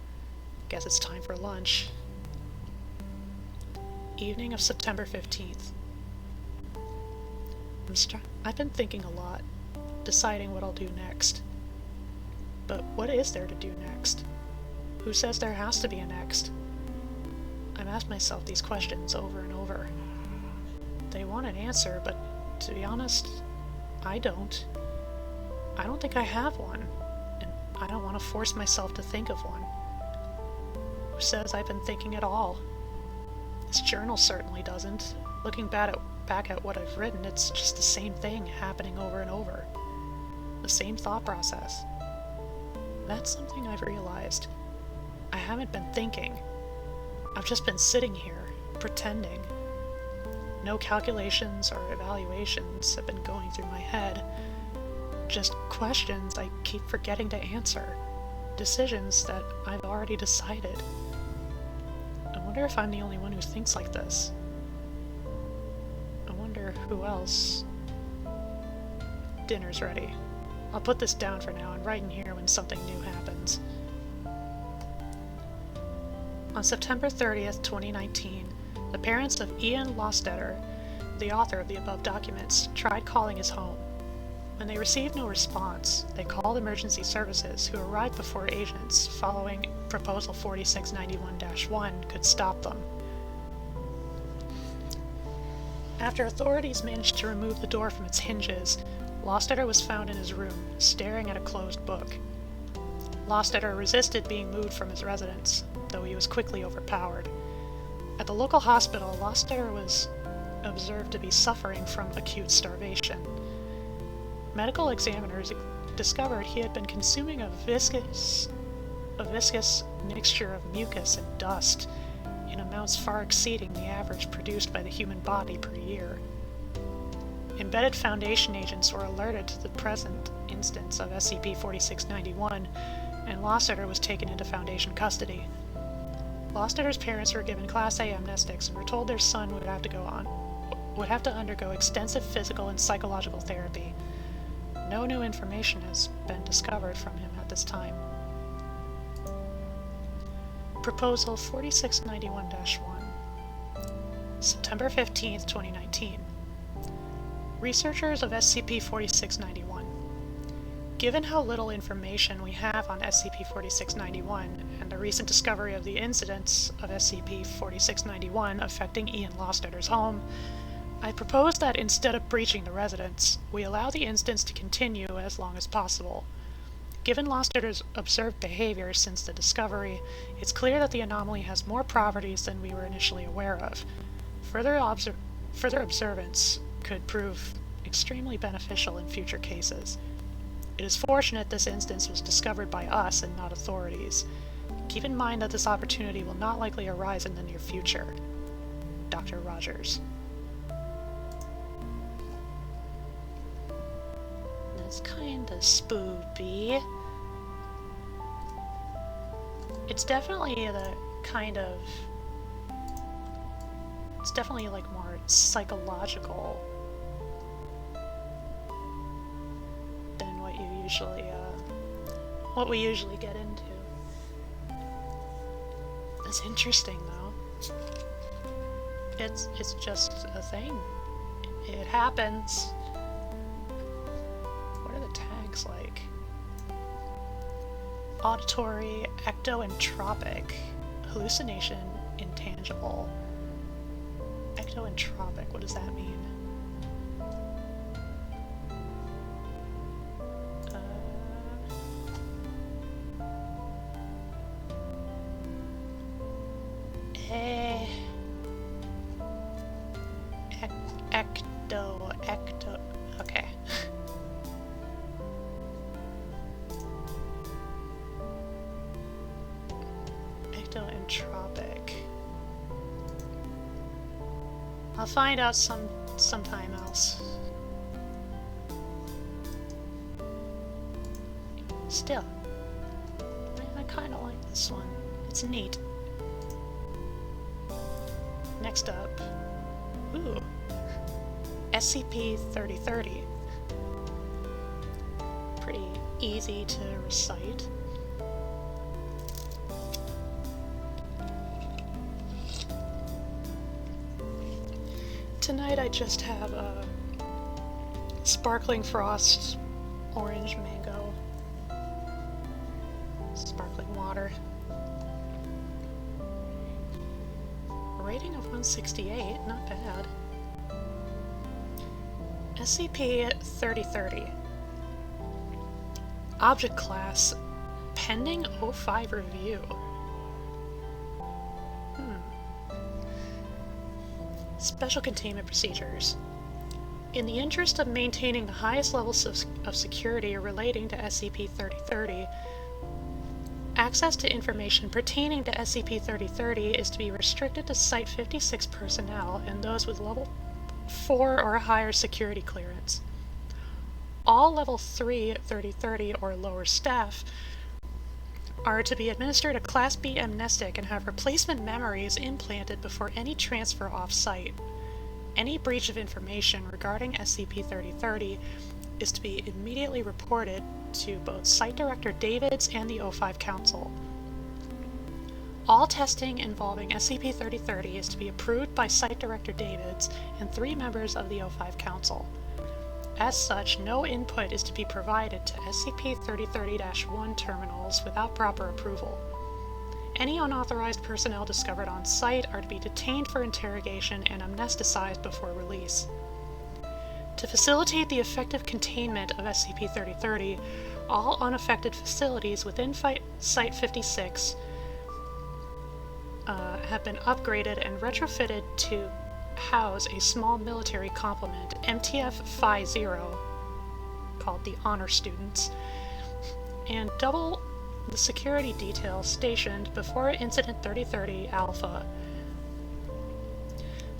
Guess it's time for lunch. Evening of September 15th. I've been thinking a lot, deciding what I'll do next. But what is there to do next? Who says there has to be a next? I've asked myself these questions over and over. They want an answer, but to be honest, I don't. I don't think I have one, and I don't want to force myself to think of one. Who says I've been thinking at all? This journal certainly doesn't. Looking back at what I've written, it's just the same thing happening over and over. The same thought process. That's something I've realized. I haven't been thinking. I've just been sitting here, pretending. No calculations or evaluations have been going through my head. Just questions I keep forgetting to answer. Decisions that I've already decided. I wonder if I'm the only one who thinks like this. I wonder who else. Dinner's ready. I'll put this down for now and write in here when something new happens. On September 30th, 2019, the parents of Ian Lostetter, the author of the above documents, tried calling his home. When they received no response, they called emergency services, who arrived before agents, following Proposal 4691-1, could stop them. After authorities managed to remove the door from its hinges, Lostetter was found in his room, staring at a closed book. Lostetter resisted being moved from his residence, though he was quickly overpowered. At the local hospital, Lostetter was observed to be suffering from acute starvation. Medical examiners discovered he had been consuming a viscous mixture of mucus and dust in amounts far exceeding the average produced by the human body per year. embedded Foundation agents were alerted to the present instance of SCP-4691, and Lostetter was taken into Foundation custody. Lostetter's parents were given Class A amnestics and were told their son would have to undergo extensive physical and psychological therapy. No new information has been discovered from him at this time. Proposal 4691-1, September 15th, 2019. Researchers of SCP-4691. Given how little information we have on SCP-4691 and the recent discovery of the incidents of SCP-4691 affecting Ian Lostetter's home, I propose that instead of breaching the residence, we allow the instance to continue as long as possible. Given Lostetter's observed behavior since the discovery, it's clear that the anomaly has more properties than we were initially aware of. Further observance could prove extremely beneficial in future cases. It is fortunate this instance was discovered by us and not authorities. Keep in mind that this opportunity will not likely arise in the near future. Dr. Rogers. That's kinda spoopy. It's definitely like more psychological than what we usually get into. It's interesting though. It's just a thing. It happens. What are the tags like? Auditory, ectoentropic, hallucination, intangible. Ectoentropic, what does that mean? Okay. Ectoentropic. I'll find out sometime else. Still, I kind of like this one. It's neat. Next up, ooh, SCP-3030. Pretty easy to recite. Tonight I just have a sparkling frost, orange mango, sparkling water. Rating of 168, not bad. SCP-3030. Object Class, pending O5 review. Special Containment Procedures. In the interest of maintaining the highest levels of security relating to SCP-3030, access to information pertaining to SCP-3030 is to be restricted to Site-56 personnel and those with Level 4 or higher security clearance. All Level 3 3030 or lower staff are to be administered a Class B amnestic and have replacement memories implanted before any transfer off-site. Any breach of information regarding SCP-3030 is to be immediately reported to both Site Director Davids and the O5 Council. All testing involving SCP-3030 is to be approved by Site Director Davids and 3 members of the O5 Council. As such, no input is to be provided to SCP-3030-1 terminals without proper approval. Any unauthorized personnel discovered on site are to be detained for interrogation and amnesticized before release. To facilitate the effective containment of SCP-3030, all unaffected facilities within Site-56 have been upgraded and retrofitted to house a small military complement, MTF-50, called the Honor Students, and double the security detail stationed before Incident 3030 Alpha.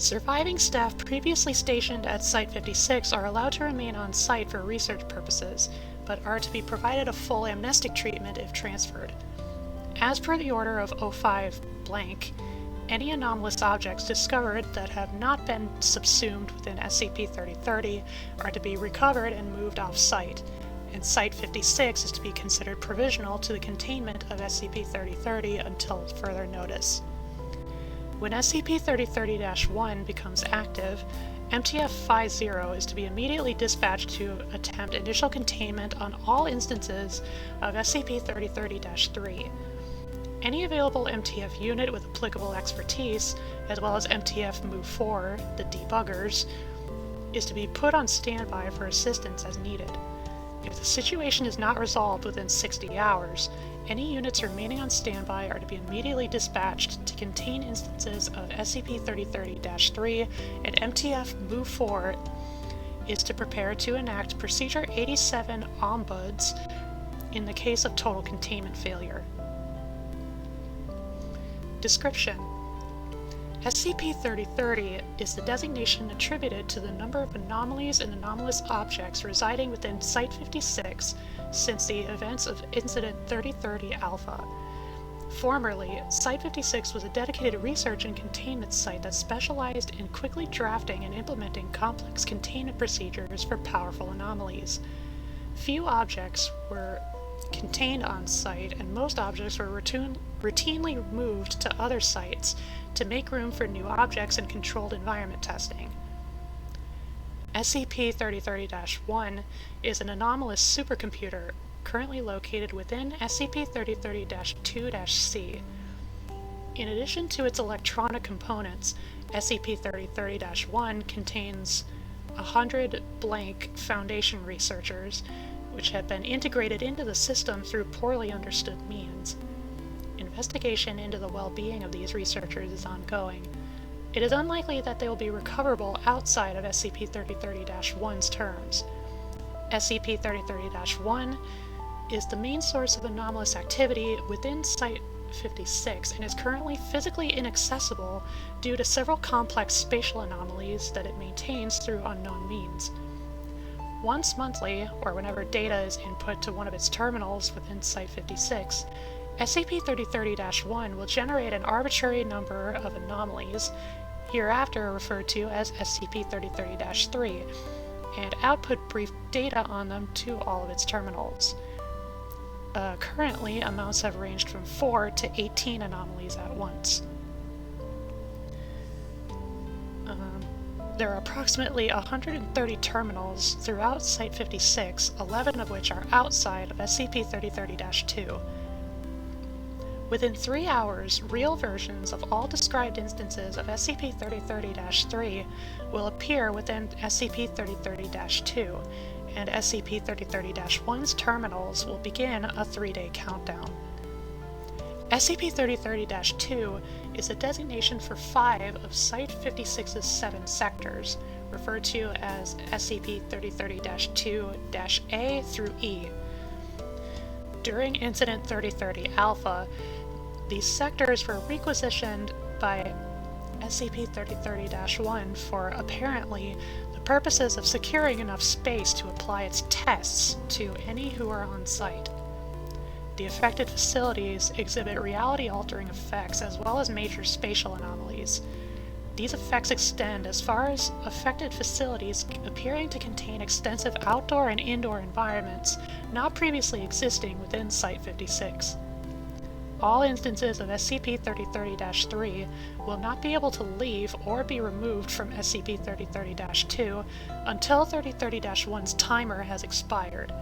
Surviving staff previously stationed at Site-56 are allowed to remain on site for research purposes, but are to be provided a full amnestic treatment if transferred. As per the order of 05 blank, any anomalous objects discovered that have not been subsumed within SCP-3030 are to be recovered and moved off-site, and Site-56 is to be considered provisional to the containment of SCP-3030 until further notice. When SCP-3030-1 becomes active, MTF-50 is to be immediately dispatched to attempt initial containment on all instances of SCP-3030-3. Any available MTF unit with applicable expertise, as well as MTF Move-4, the debuggers, is to be put on standby for assistance as needed. If the situation is not resolved within 60 hours, any units remaining on standby are to be immediately dispatched to contain instances of SCP-3030-3, and MTF Move-4 is to prepare to enact Procedure 87 Ombuds in the case of total containment failure. Description: SCP-3030 is the designation attributed to the number of anomalies and anomalous objects residing within Site-56 since the events of Incident 3030 Alpha. Formerly, Site-56 was a dedicated research and containment site that specialized in quickly drafting and implementing complex containment procedures for powerful anomalies. Few objects were contained on site, and most objects were routinely moved to other sites to make room for new objects and controlled environment testing. SCP-3030-1 is an anomalous supercomputer currently located within SCP-3030-2-C. In addition to its electronic components, SCP-3030-1 contains 100 blank Foundation researchers, which have been integrated into the system through poorly understood means. Investigation into the well-being of these researchers is ongoing. It is unlikely that they will be recoverable outside of SCP-3030-1's terms. SCP-3030-1 is the main source of anomalous activity within Site-56 and is currently physically inaccessible due to several complex spatial anomalies that it maintains through unknown means. Once monthly, or whenever data is input to one of its terminals within Site-56, SCP-3030-1 will generate an arbitrary number of anomalies, hereafter referred to as SCP-3030-3, and output brief data on them to all of its terminals. Currently, amounts have ranged from 4 to 18 anomalies at once. There are approximately 130 terminals throughout Site-56, 11 of which are outside of SCP-3030-2. Within 3 hours, real versions of all described instances of SCP-3030-3 will appear within SCP-3030-2, and SCP-3030-1's terminals will begin a 3-day countdown. SCP-3030-2 is a designation for 5 of Site-56's 7 sectors, referred to as SCP-3030-2-A through E. During Incident 3030 Alpha, these sectors were requisitioned by SCP-3030-1 for, apparently, the purposes of securing enough space to apply its tests to any who are on site. The affected facilities exhibit reality-altering effects as well as major spatial anomalies. These effects extend as far as affected facilities appearing to contain extensive outdoor and indoor environments not previously existing within Site-56. All instances of SCP-3030-3 will not be able to leave or be removed from SCP-3030-2 until 3030-1's timer has expired.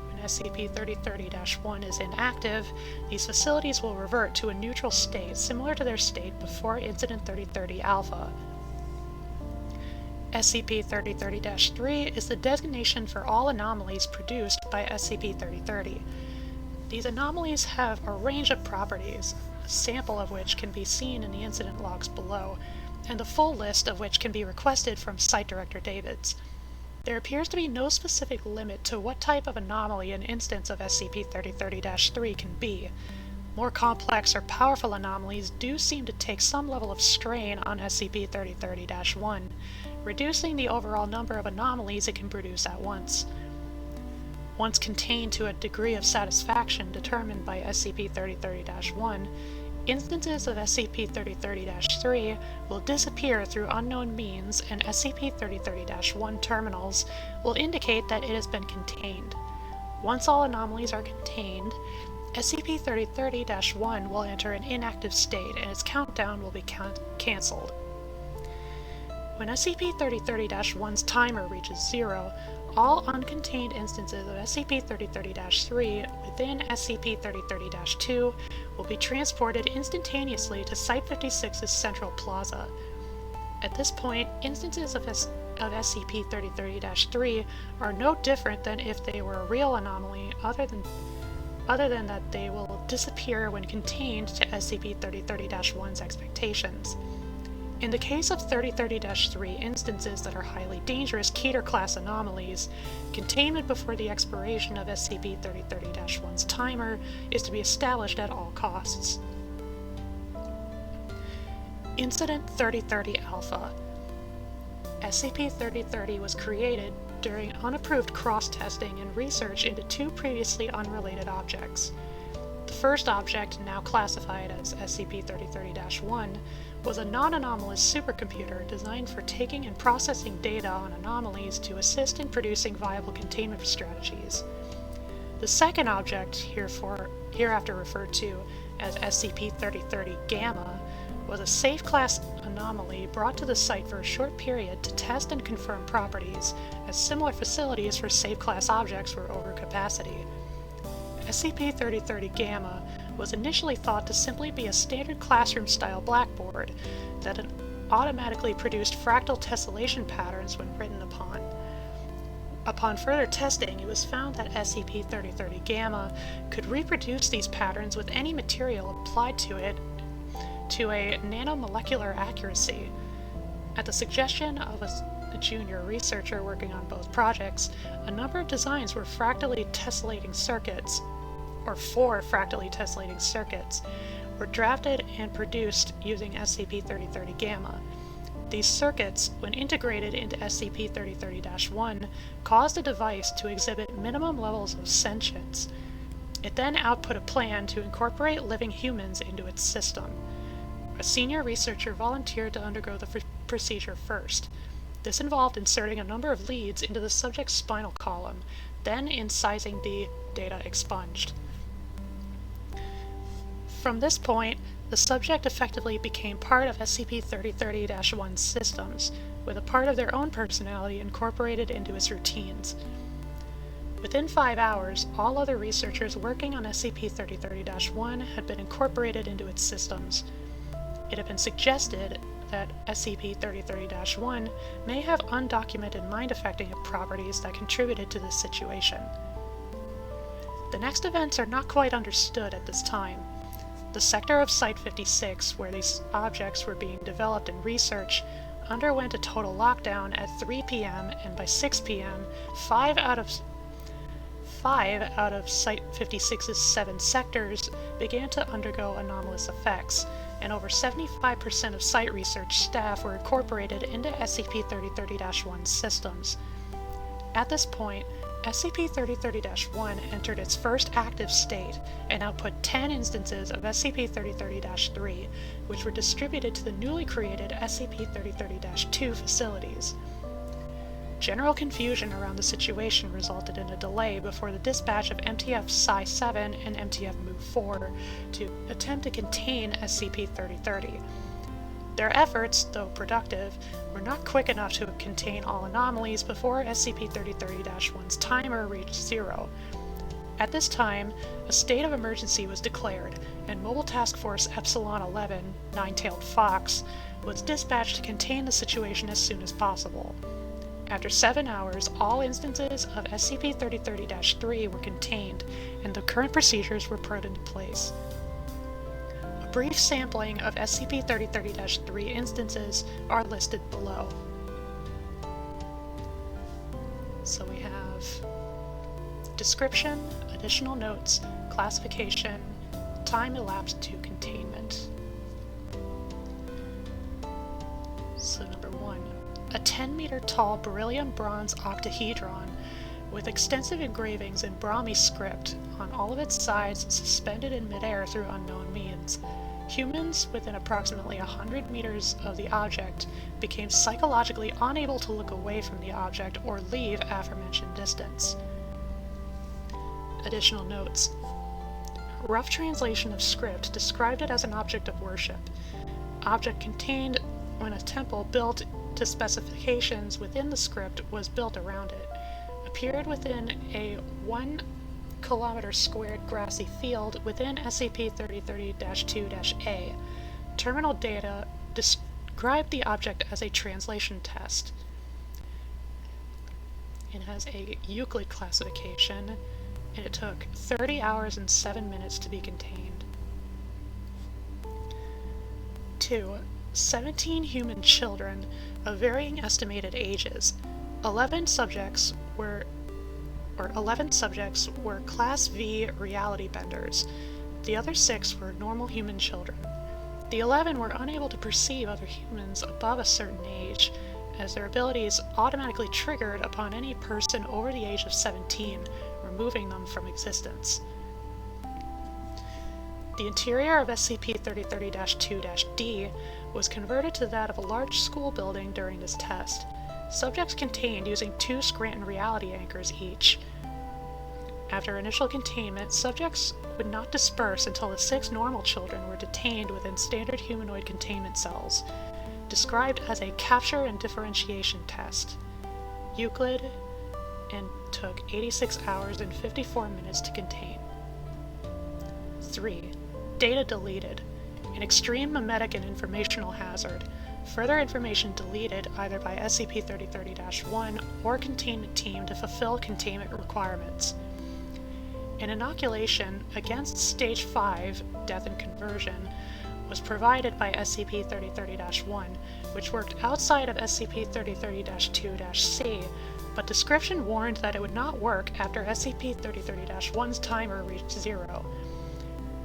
When SCP-3030-1 is inactive, these facilities will revert to a neutral state similar to their state before Incident 3030 Alpha. SCP-3030-3 is the designation for all anomalies produced by SCP-3030. These anomalies have a range of properties, a sample of which can be seen in the incident logs below, and the full list of which can be requested from Site Director Davids. There appears to be no specific limit to what type of anomaly an instance of SCP-3030-3 can be. more complex or powerful anomalies do seem to take some level of strain on SCP-3030-1, reducing the overall number of anomalies it can produce at once. Once contained to a degree of satisfaction determined by SCP-3030-1, instances of SCP-3030-3 will disappear through unknown means, and SCP-3030-1 terminals will indicate that it has been contained. Once all anomalies are contained, SCP-3030-1 will enter an inactive state and its countdown will be cancelled. When SCP-3030-1's timer reaches 0, all uncontained instances of SCP-3030-3 within SCP-3030-2 will be transported instantaneously to Site-56's Central Plaza. At this point, instances of SCP-3030-3 are no different than if they were a real anomaly, other than that they will disappear when contained to SCP-3030-1's expectations. In the case of 3030-3 instances that are highly dangerous Keter-class anomalies, containment before the expiration of SCP-3030-1's timer is to be established at all costs. Incident 3030-Alpha. SCP-3030 was created during unapproved cross-testing and research into two previously unrelated objects. The first object, now classified as SCP-3030-1, was a non-anomalous supercomputer designed for taking and processing data on anomalies to assist in producing viable containment strategies. The second object, hereafter referred to as SCP-3030-Gamma, was a safe-class anomaly brought to the site for a short period to test and confirm properties, as similar facilities for safe-class objects were over capacity. SCP-3030-Gamma was initially thought to simply be a standard classroom-style blackboard that had automatically produced fractal tessellation patterns when written upon. Upon further testing, it was found that SCP-3030-Gamma could reproduce these patterns with any material applied to it to a nanomolecular accuracy. At the suggestion of a junior researcher working on both projects, a number of designs were fractally tessellating circuits, or 4 fractally tessellating circuits, were drafted and produced using SCP-3030-Gamma. These circuits, when integrated into SCP-3030-1, caused the device to exhibit minimum levels of sentience. It then output a plan to incorporate living humans into its system. A senior researcher volunteered to undergo the procedure first. This involved inserting a number of leads into the subject's spinal column, then incising the data expunged. From this point, the subject effectively became part of SCP-3030-1's systems, with a part of their own personality incorporated into its routines. Within 5 hours, all other researchers working on SCP-3030-1 had been incorporated into its systems. It had been suggested that SCP-3030-1 may have undocumented mind-affecting properties that contributed to this situation. The next events are not quite understood at this time. The sector of Site-56, where these objects were being developed and researched, underwent a total lockdown at 3 p.m., and by 6 p.m., 5 out of Site-56's 7 sectors began to undergo anomalous effects, and over 75% of site research staff were incorporated into SCP-3030-1's systems. At this point, SCP-3030-1 entered its first active state and output 10 instances of SCP-3030-3, which were distributed to the newly created SCP-3030-2 facilities. General confusion around the situation resulted in a delay before the dispatch of MTF Psi-7 and MTF Move-4 to attempt to contain SCP-3030. Their efforts, though productive, were not quick enough to contain all anomalies before SCP-3030-1's timer reached 0. At this time, a state of emergency was declared, and Mobile Task Force Epsilon-11, Nine-Tailed Fox, was dispatched to contain the situation as soon as possible. After 7 hours, all instances of SCP-3030-3 were contained, and the current procedures were put into place. A brief sampling of SCP-3030-3 instances are listed below. So we have description, additional notes, classification, time elapsed to containment. So number 1. A 10-meter tall beryllium-bronze octahedron with extensive engravings in Brahmi script on all of its sides suspended in midair through unknown means. Humans within approximately 100 meters of the object became psychologically unable to look away from the object or leave aforementioned distance. Additional notes. Rough translation of script described it as an object of worship. Object contained when a temple built to specifications within the script was built around it. Appeared within a 1 kilometer squared grassy field within SCP-3030-2-A. Terminal data described the object as a translation test. It has a Euclid classification, and it took 30 hours and 7 minutes to be contained. 2. 17 human children of varying estimated ages. 11 subjects were Class V reality benders. The other 6 were normal human children. The 11 were unable to perceive other humans above a certain age, as their abilities automatically triggered upon any person over the age of 17, removing them from existence. The interior of SCP-3030-2-D was converted to that of a large school building during this test. Subjects contained using 2 Scranton reality anchors each. After initial containment, subjects would not disperse until the 6 normal children were detained within standard humanoid containment cells, described as a capture and differentiation test. Euclid, and took 86 hours and 54 minutes to contain. 3. Data deleted. An extreme memetic and informational hazard. Further information deleted either by SCP-3030-1 or containment team to fulfill containment requirements. An inoculation against Stage 5, death and conversion, was provided by SCP-3030-1, which worked outside of SCP-3030-2-C, but description warned that it would not work after SCP-3030-1's timer reached 0.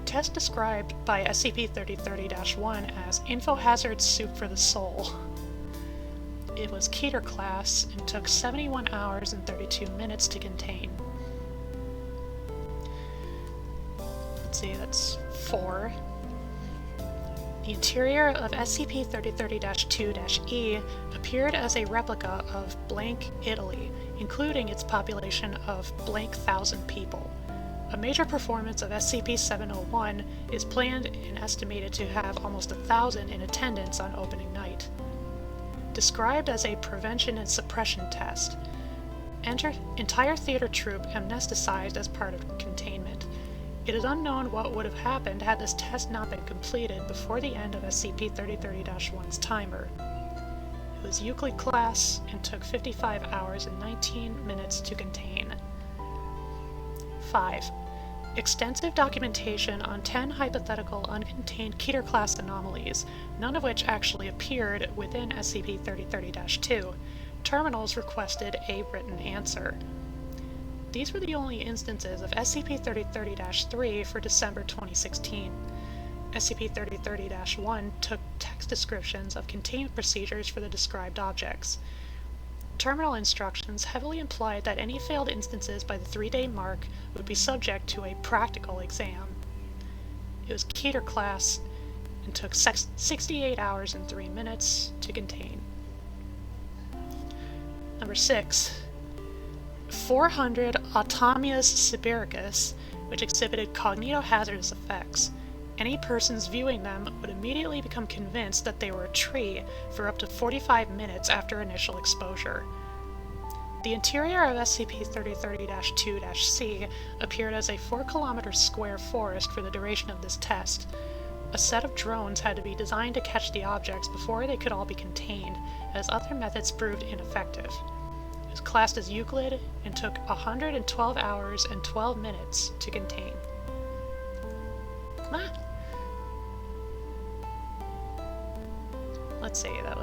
Test described by SCP-3030-1 as Info Hazard Soup for the Soul. It was Keter class and took 71 hours and 32 minutes to contain. Let's see, that's 4. The interior of SCP-3030-2-E appeared as a replica of blank Italy, including its population of blank 1,000 people. A major performance of SCP-701 is planned and estimated to have almost 1,000 in attendance on opening night. Described as a prevention and suppression test. Entire theater troupe amnesticized as part of containment. It is unknown what would have happened had this test not been completed before the end of SCP-3030-1's timer. It was Euclid class and took 55 hours and 19 minutes to contain. 5. Extensive documentation on 10 hypothetical uncontained Keter class anomalies, none of which actually appeared within SCP-3030-2. Terminals requested a written answer. These were the only instances of SCP-3030-3 for December 2016. SCP-3030-1 took text descriptions of containment procedures for the described objects. Terminal instructions heavily implied that any failed instances by the 3-day mark would be subject to a practical exam. It was Keter class and took 68 hours and 3 minutes to contain. Number 6. 400 Automias Sibiricus, which exhibited cognitohazardous effects. Any persons viewing them would immediately become convinced that they were a tree for up to 45 minutes after initial exposure. The interior of SCP-3030-2-C appeared as a 4-kilometer square forest for the duration of this test. A set of drones had to be designed to catch the objects before they could all be contained, as other methods proved ineffective. It was classed as Euclid and took 112 hours and 12 minutes to contain. Let's see, that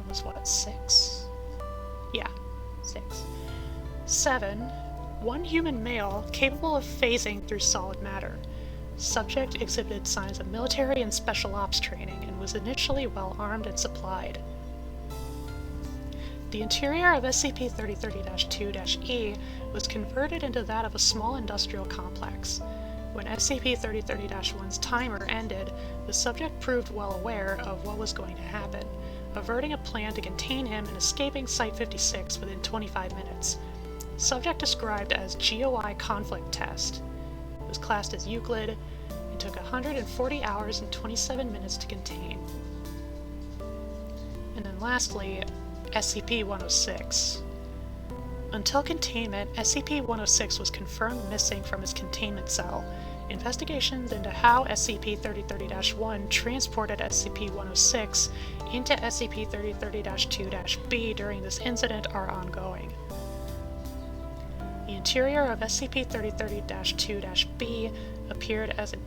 was what, 6? Yeah, 6. 7. One human male capable of phasing through solid matter. Subject exhibited signs of military and special ops training and was initially well armed and supplied. The interior of SCP-3030-2-E was converted into that of a small industrial complex. When SCP-3030-1's timer ended, the subject proved well aware of what was going to happen, averting a plan to contain him and escaping Site-56 within 25 minutes. Subject described as GOI Conflict Test. It was classed as Euclid and took 140 hours and 27 minutes to contain. And then lastly, SCP-106. Until containment, SCP-106 was confirmed missing from his containment cell. Investigations into how SCP-3030-1 transported SCP-106 into SCP-3030-2-B during this incident are ongoing. The interior of SCP-3030-2-B appeared as a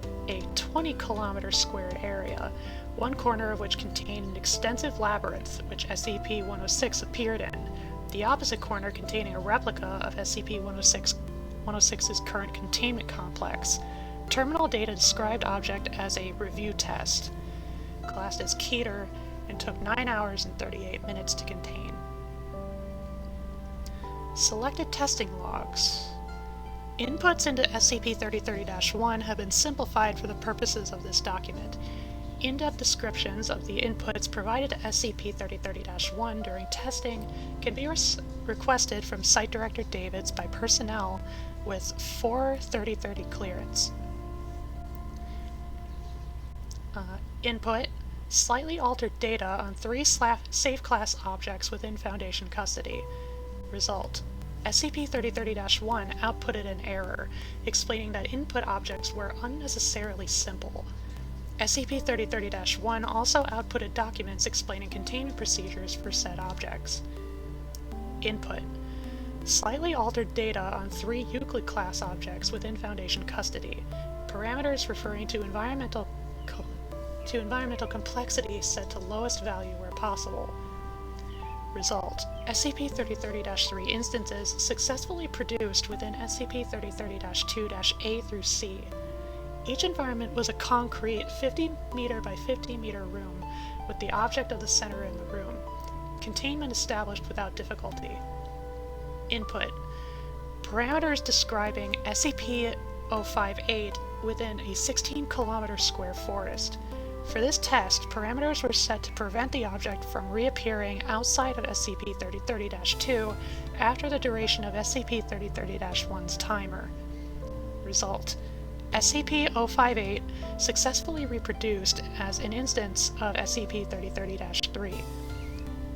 20-kilometer squared area, one corner of which contained an extensive labyrinth, which SCP-106 appeared in, the opposite corner containing a replica of SCP-106's current containment complex. Terminal data described object as a review test, classed as Keter, and took 9 hours and 38 minutes to contain. Selected testing logs. Inputs into SCP-3030-1 have been simplified for the purposes of this document. In-depth descriptions of the inputs provided to SCP-3030-1 during testing can be requested from Site Director Davids by personnel with 43030 clearance. Input: slightly altered data on 3 safe class objects within Foundation custody. Result: SCP-3030-1 outputted an error, explaining that input objects were unnecessarily simple. SCP-3030-1 also outputted documents explaining containment procedures for said objects. Input: slightly altered data on 3 Euclid class objects within Foundation custody. Parameters referring to environmental complexity set to lowest value where possible. Result: SCP-3030-3 instances successfully produced within SCP-3030-2-A through C. Each environment was a concrete 50 meter by 50 meter room with the object of the center in the room. Containment established without difficulty. Input: parameters describing SCP-058 within a 16-kilometer square forest. For this test, parameters were set to prevent the object from reappearing outside of SCP-3030-2 after the duration of SCP-3030-1's timer. Result: SCP-058 successfully reproduced as an instance of SCP-3030-3.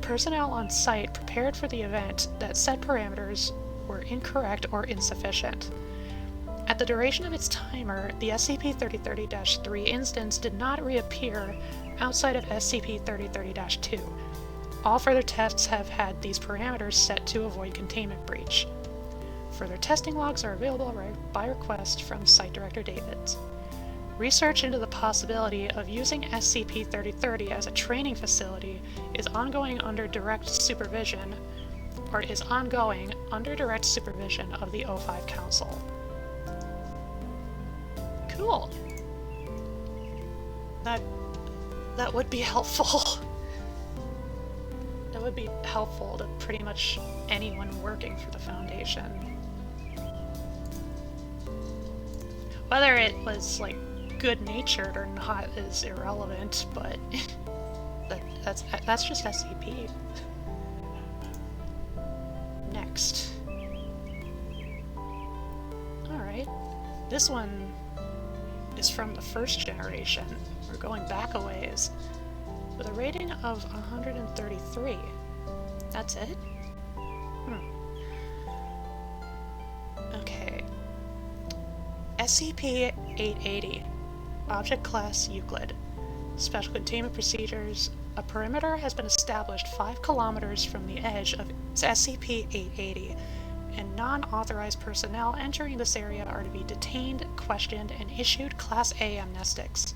Personnel on site prepared for the event that said parameters were incorrect or insufficient. At the duration of its timer, the SCP-3030-3 instance did not reappear outside of SCP-3030-2. All further tests have had these parameters set to avoid containment breach. Further testing logs are available by request from Site Director Davids. Research into the possibility of using SCP-3030 as a training facility is ongoing under direct supervision of the O5 Council. Cool. That would be helpful. That would be helpful to pretty much anyone working for the Foundation. Whether it was, like, good-natured or not is irrelevant, but that's just SCP. Next. Alright. This one is from the first generation. We're going back a ways. With a rating of 133. That's it? Okay. SCP-880. Object Class Euclid. Special Containment Procedures. A perimeter has been established 5 kilometers from the edge of SCP-880, and non-authorized personnel entering this area are to be detained, questioned, and issued Class A amnestics.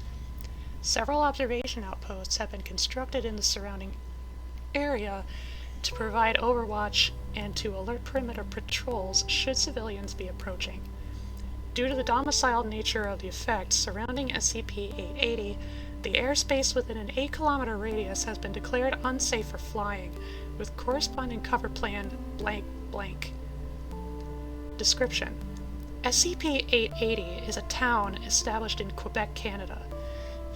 Several observation outposts have been constructed in the surrounding area to provide overwatch and to alert perimeter patrols should civilians be approaching. Due to the domiciled nature of the effect surrounding SCP-880, the airspace within an 8-kilometer radius has been declared unsafe for flying, with corresponding cover plan blank blank. Description: SCP-880 is a town established in Quebec, Canada.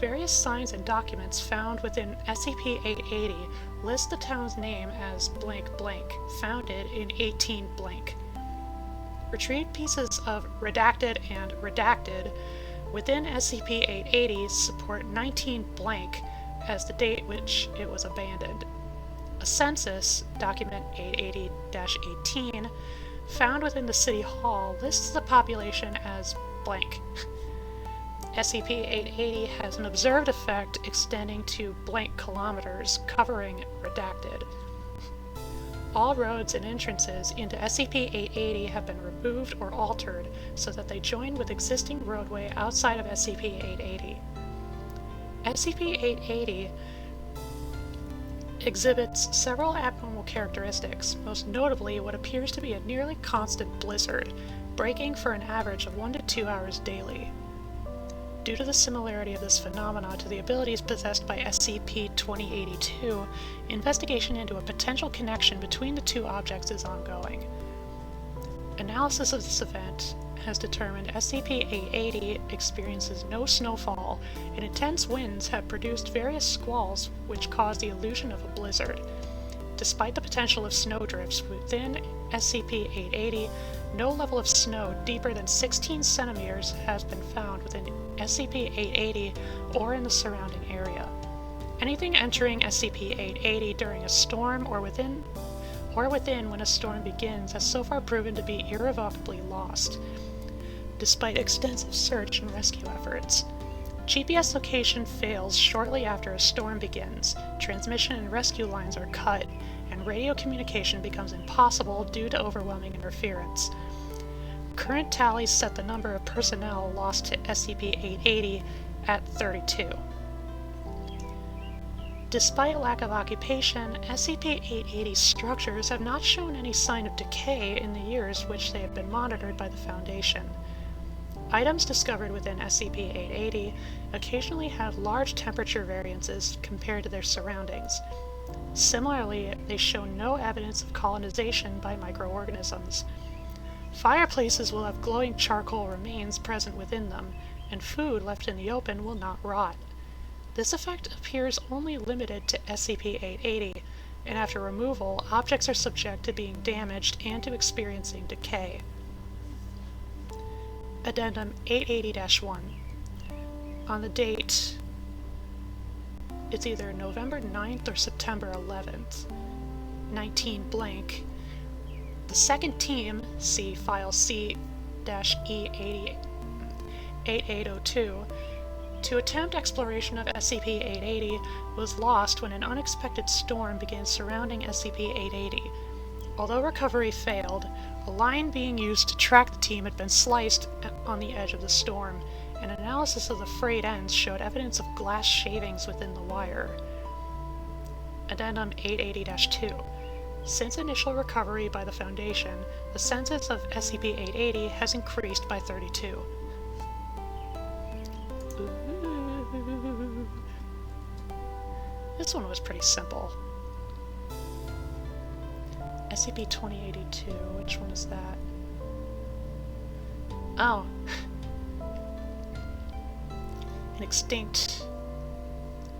Various signs and documents found within SCP-880 list the town's name as blank blank, founded in 18 blank. Retrieved pieces of redacted and redacted within SCP-880 support 19 blank as the date which it was abandoned. A census, document 880-18, found within the City Hall lists the population as blank. SCP-880 has an observed effect extending to blank kilometers, covering redacted. All roads and entrances into SCP-880 have been removed or altered so that they join with existing roadway outside of SCP-880. SCP-880 exhibits several abnormal characteristics, most notably what appears to be a nearly constant blizzard, breaking for an average of 1 to 2 hours daily. Due to the similarity of this phenomena to the abilities possessed by SCP-2082, investigation into a potential connection between the two objects is ongoing. Analysis of this event has determined SCP-880 experiences no snowfall, and intense winds have produced various squalls which cause the illusion of a blizzard. Despite the potential of snowdrifts within SCP-880, no level of snow deeper than 16 centimeters has been found within SCP-880 or in the surrounding area. Anything entering SCP-880 during a storm or within when a storm begins has so far proven to be irrevocably lost, despite extensive search and rescue efforts. GPS location fails shortly after a storm begins, transmission and rescue lines are cut, and radio communication becomes impossible due to overwhelming interference. Current tallies set the number of personnel lost to SCP-880 at 32. Despite lack of occupation, SCP-880's structures have not shown any sign of decay in the years which they have been monitored by the Foundation. Items discovered within SCP-880 occasionally have large temperature variances compared to their surroundings. Similarly, they show no evidence of colonization by microorganisms. Fireplaces will have glowing charcoal remains present within them, and food left in the open will not rot. This effect appears only limited to SCP-880, and after removal, objects are subject to being damaged and to experiencing decay. Addendum 880-1. On the date, it's either November 9th or September 11th, 19 blank, the second team, see file C-E8802, to attempt exploration of SCP-880 was lost when an unexpected storm began surrounding SCP-880. Although recovery failed, a line being used to track the team had been sliced on the edge of the storm, and analysis of the frayed ends showed evidence of glass shavings within the wire. Addendum 880-2. Since initial recovery by the Foundation, the census of SCP-880 has increased by 32. Ooh. This one was pretty simple. SCP-2082, which one is that? Oh. An extinct,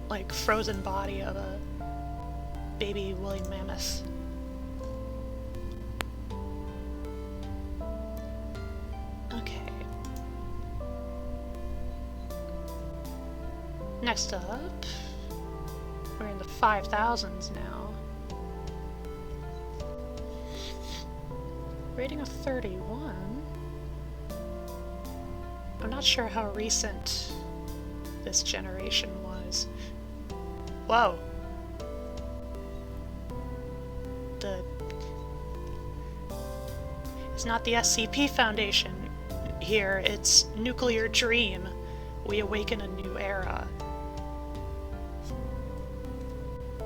like, frozen body of a baby woolly mammoth. Okay. Next up, we're in the 5000s now. Rating of 31. I'm not sure how recent this generation was. Whoa! It's not the SCP Foundation here, it's Nuclear Dream. We awaken a new era.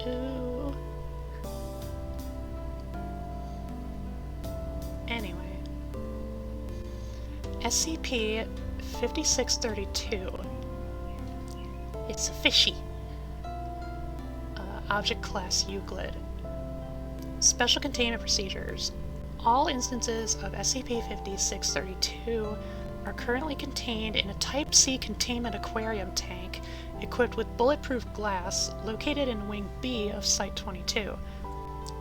Ooh. Anyway. SCP-5632. It's a fishy. Object Class Euclid. Special Containment Procedures. All instances of SCP-5632 are currently contained in a Type C containment aquarium tank equipped with bulletproof glass located in Wing B of Site-22.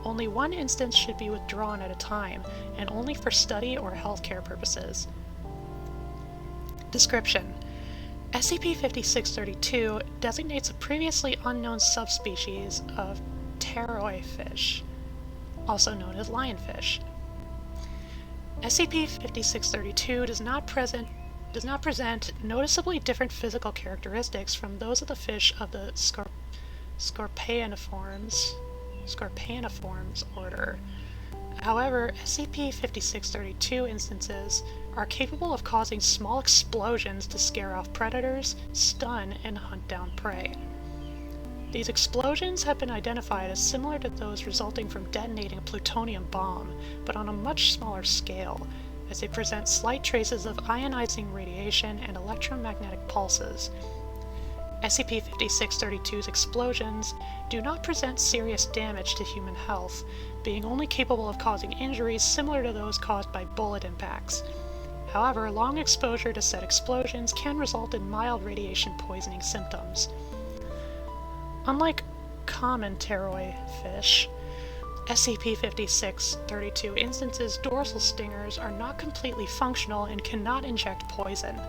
Only one instance should be withdrawn at a time, and only for study or healthcare purposes. Description: SCP-5632 designates a previously unknown subspecies of pteroi fish, also known as lionfish. SCP-5632 does not present noticeably different physical characteristics from those of the fish of the Scorpaeniformes order. However, SCP-5632 instances are capable of causing small explosions to scare off predators, stun, and hunt down prey. These explosions have been identified as similar to those resulting from detonating a plutonium bomb, but on a much smaller scale, as they present slight traces of ionizing radiation and electromagnetic pulses. SCP-5632's explosions do not present serious damage to human health, being only capable of causing injuries similar to those caused by bullet impacts. However, long exposure to said explosions can result in mild radiation poisoning symptoms. Unlike common pteroi fish, SCP-5632 instances' dorsal stingers are not completely functional and cannot inject poison.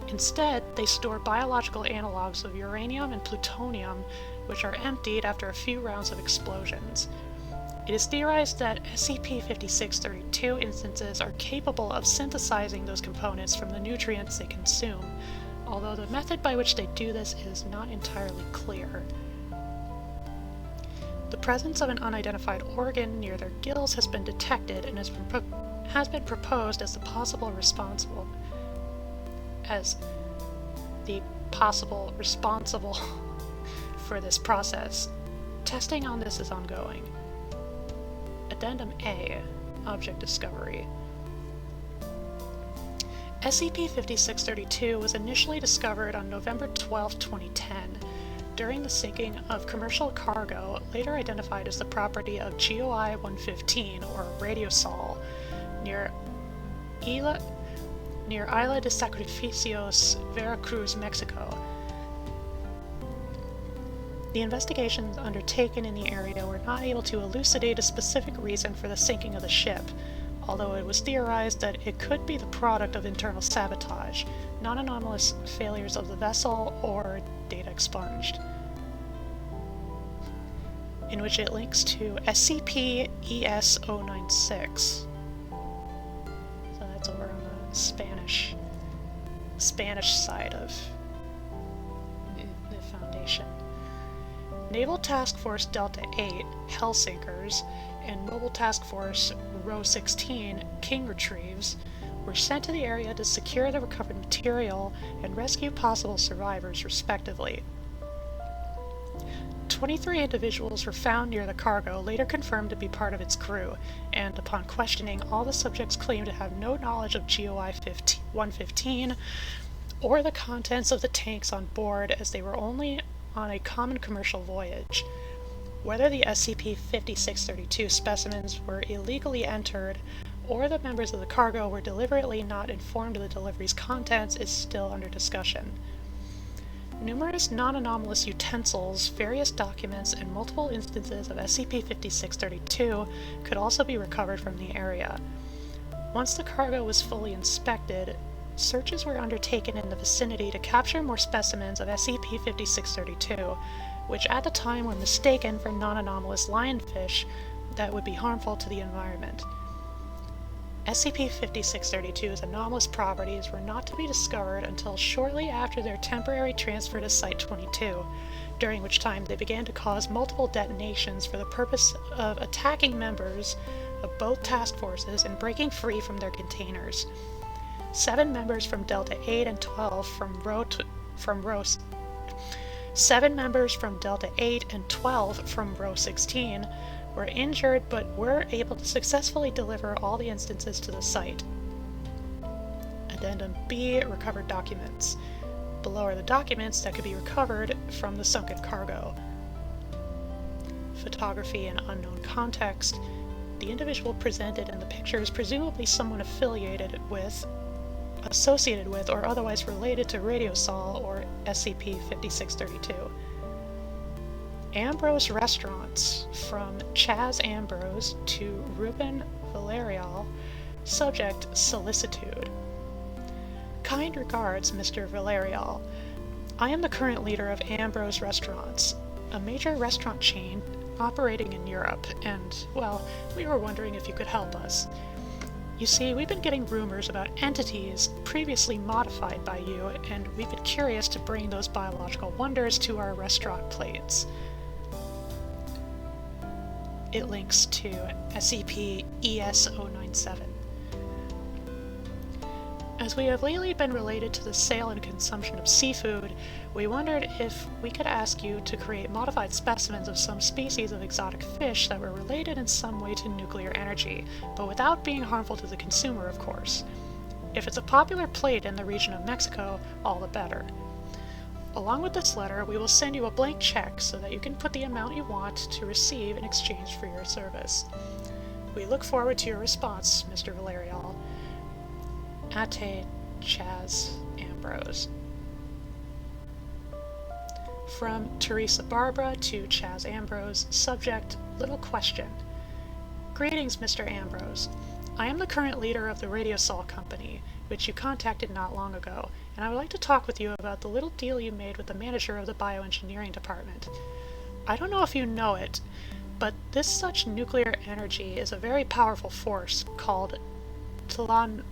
Instead, they store biological analogs of uranium and plutonium, which are emptied after a few rounds of explosions. It is theorized that SCP-5632 instances are capable of synthesizing those components from the nutrients they consume, although the method by which they do this is not entirely clear. The presence of an unidentified organ near their gills has been detected and has been proposed as the possible responsible for this process. Testing on this is ongoing. Addendum A, Object Discovery. SCP-5632 was initially discovered on November 12, 2010, during the sinking of commercial cargo later identified as the property of GOI-115, or Radiosol, near Isla de Sacrificios, Veracruz, Mexico. The investigations undertaken in the area were not able to elucidate a specific reason for the sinking of the ship, although it was theorized that it could be the product of internal sabotage, non-anomalous failures of the vessel, or data expunged, in which it links to SCP-ES-096. So that's over on the Spanish side of the Foundation. Naval Task Force Delta 8, Hellsinkers, and Mobile Task Force Row 16, King Retrieves, were sent to the area to secure the recovered material and rescue possible survivors, respectively. 23 individuals were found near the cargo, later confirmed to be part of its crew, and upon questioning, all the subjects claimed to have no knowledge of GOI-115 or the contents of the tanks on board, as they were only on a common commercial voyage. Whether the SCP-5632 specimens were illegally entered or the members of the cargo were deliberately not informed of the delivery's contents is still under discussion. Numerous non-anomalous utensils, various documents, and multiple instances of SCP-5632 could also be recovered from the area. Once the cargo was fully inspected, searches were undertaken in the vicinity to capture more specimens of SCP-5632, which at the time were mistaken for non-anomalous lionfish that would be harmful to the environment. SCP-5632's anomalous properties were not to be discovered until shortly after their temporary transfer to Site-22, during which time they began to cause multiple detonations for the purpose of attacking members of both task forces and breaking free from their containers. 7 members from Delta 8 and 12 from Delta 8 and 12 from Row 16 were injured but were able to successfully deliver all the instances to the site. Addendum B, recovered documents. Below are the documents that could be recovered from the sunken cargo. Photography in unknown context. The individual presented in the picture is presumably someone associated with, or otherwise related to Radiosol or SCP-5632. Ambrose Restaurants, from Chaz Ambrose to Ruben Valerial. Subject: solicitude. Kind regards, Mr. Valerial. I am the current leader of Ambrose Restaurants, a major restaurant chain operating in Europe, and, well, we were wondering if you could help us. You see, we've been getting rumors about entities previously modified by you, and we've been curious to bring those biological wonders to our restaurant plates. It links to SCP ES-097. As we have lately been related to the sale and consumption of seafood, we wondered if we could ask you to create modified specimens of some species of exotic fish that were related in some way to nuclear energy, but without being harmful to the consumer, of course. If it's a popular plate in the region of Mexico, all the better. Along with this letter, we will send you a blank check so that you can put the amount you want to receive in exchange for your service. We look forward to your response, Mr. Valerial. Ate Chaz Ambrose. From Teresa Barbara to Chaz Ambrose. Subject: little question. Greetings, Mr. Ambrose. I am the current leader of the Radiosol Company, which you contacted not long ago, and I would like to talk with you about the little deal you made with the manager of the bioengineering department. I don't know if you know it, but this such nuclear energy is a very powerful force called Tlanexlitedal.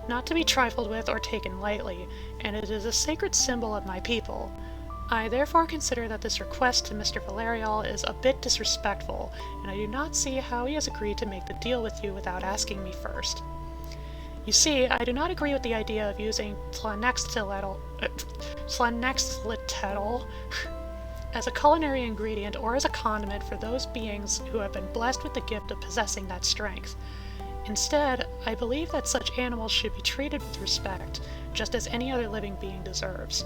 Not to be trifled with or taken lightly, and it is a sacred symbol of my people. I therefore consider that this request to Mr. Valerial is a bit disrespectful, and I do not see how he has agreed to make the deal with you without asking me first. You see, I do not agree with the idea of using Tlanexlitedal as a culinary ingredient or as a condiment for those beings who have been blessed with the gift of possessing that strength. Instead, I believe that such animals should be treated with respect, just as any other living being deserves.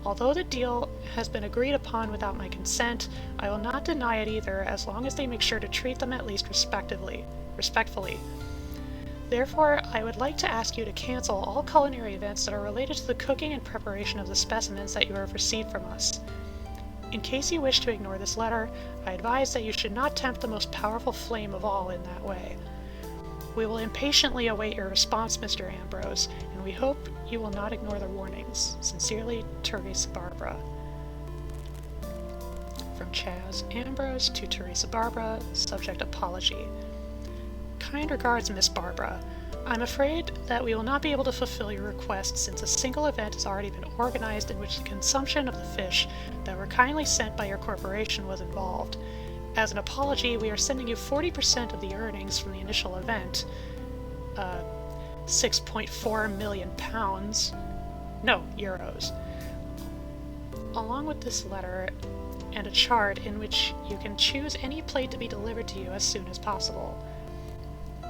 Although the deal has been agreed upon without my consent, I will not deny it either, as long as they make sure to treat them at least respectfully. Therefore, I would like to ask you to cancel all culinary events that are related to the cooking and preparation of the specimens that you have received from us. In case you wish to ignore this letter, I advise that you should not tempt the most powerful flame of all in that way. We will impatiently await your response, Mr. Ambrose, and we hope you will not ignore the warnings. Sincerely, Teresa Barbara. From Chaz Ambrose to Teresa Barbara. Subject: apology. Kind regards, Miss Barbara. I'm afraid that we will not be able to fulfill your request since a single event has already been organized in which the consumption of the fish that were kindly sent by your corporation was involved. As an apology, we are sending you 40% of the earnings from the initial event, 6.4 million euros, along with this letter and a chart in which you can choose any plate to be delivered to you as soon as possible.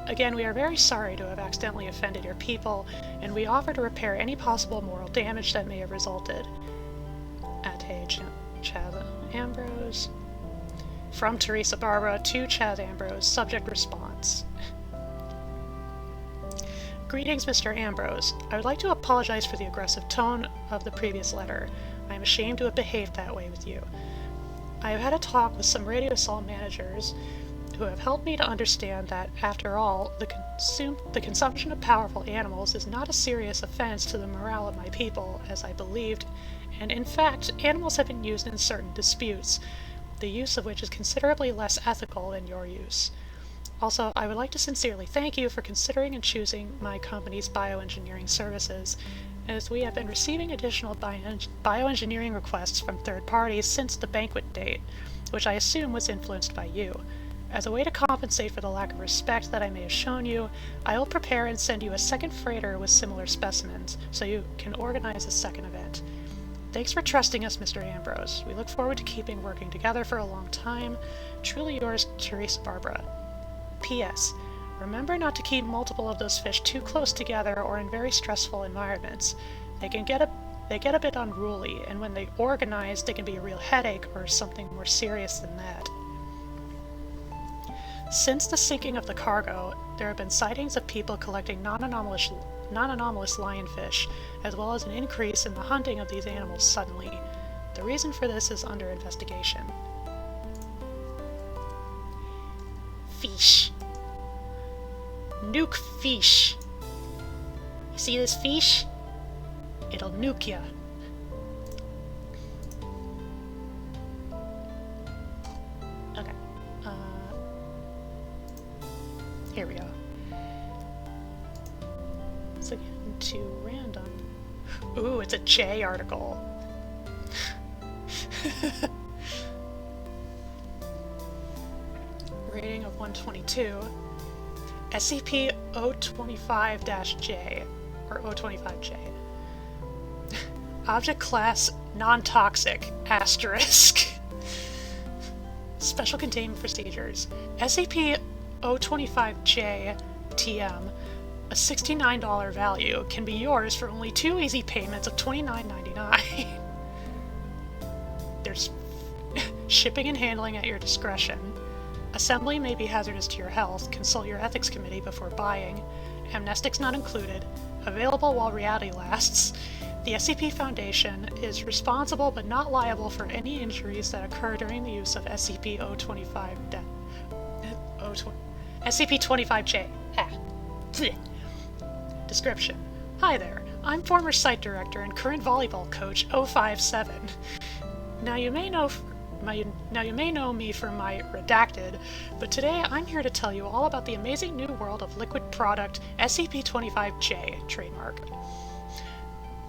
Again, we are very sorry to have accidentally offended your people, and we offer to repair any possible moral damage that may have resulted. Ate Chaz Ambrose. From Teresa Barbara to Chaz Ambrose. Subject: response. Greetings, Mr. Ambrose. I would like to apologize for the aggressive tone of the previous letter. I am ashamed to have behaved that way with you. I have had a talk with some Radiosol managers who have helped me to understand that, after all, the consumption of powerful animals is not a serious offense to the morale of my people, as I believed, and in fact, animals have been used in certain disputes, the use of which is considerably less ethical than your use. Also, I would like to sincerely thank you for considering and choosing my company's bioengineering services, as we have been receiving additional bioengineering requests from third parties since the banquet date, which I assume was influenced by you. As a way to compensate for the lack of respect that I may have shown you, I will prepare and send you a second freighter with similar specimens, so you can organize a second event. Thanks for trusting us, Mr. Ambrose. We look forward to keeping working together for a long time. Truly yours, Teresa Barbara. P.S. Remember not to keep multiple of those fish too close together or in very stressful environments. They get a bit unruly, and when they organize, they can be a real headache or something more serious than that. Since the sinking of the cargo, there have been sightings of people collecting non-anomalous lionfish, as well as an increase in the hunting of these animals suddenly. The reason for this is under investigation. Fish. Nuke fish. You see this fish? It'll nuke ya. Okay. Here we go. Let's get into random. Ooh, it's a J article. Rating of 122. SCP 025-J, or 025J. Object class non-toxic, asterisk. Special containment procedures. SCP 025J TM, a $69 value, can be yours for only 2 easy payments of $29.99. There's shipping and handling at your discretion. Assembly may be hazardous to your health. Consult your ethics committee before buying. Amnestics not included. Available while reality lasts. The SCP Foundation is responsible but not liable for any injuries that occur during the use of SCP-25J. Description. Hi there. I'm former site director and current volleyball coach 057. Now you may know me for my redacted, but today I'm here to tell you all about the amazing new world of liquid product SCP-25J, trademark.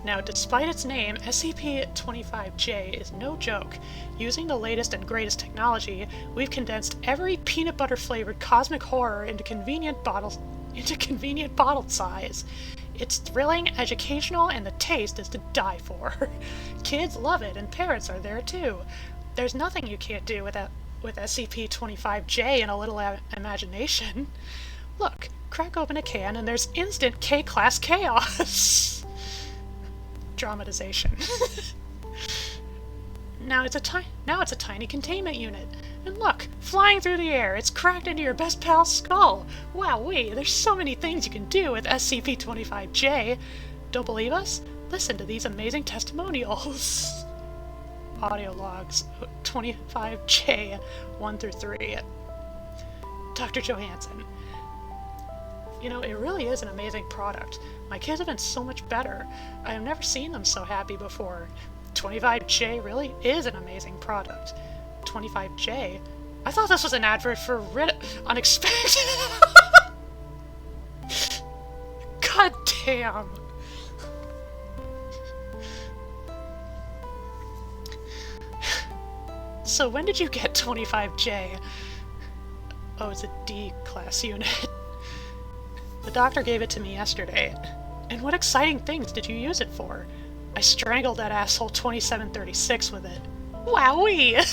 Now, despite its name, SCP-25J is no joke. Using the latest and greatest technology, we've condensed every peanut butter flavored cosmic horror into convenient bottled size. It's thrilling, educational, and the taste is to die for. Kids love it, and parents are there too. There's nothing you can't do with SCP-25J and a little imagination. Look, crack open a can and there's instant K-class chaos! Dramatization. Now it's a tiny containment unit. And look, flying through the air, it's cracked into your best pal's skull! Wowee, there's so many things you can do with SCP-25J! Don't believe us? Listen to these amazing testimonials! Audio logs 25J 1 through 3. Dr. Johansson. You know, it really is an amazing product. My kids have been so much better. I have never seen them so happy before. 25J really is an amazing product. 25J? I thought this was an advert for Unexpected. God damn. So when did you get 25J? Oh, it's a D-class unit. The doctor gave it to me yesterday. And what exciting things did you use it for? I strangled that asshole 2736 with it. Wowee!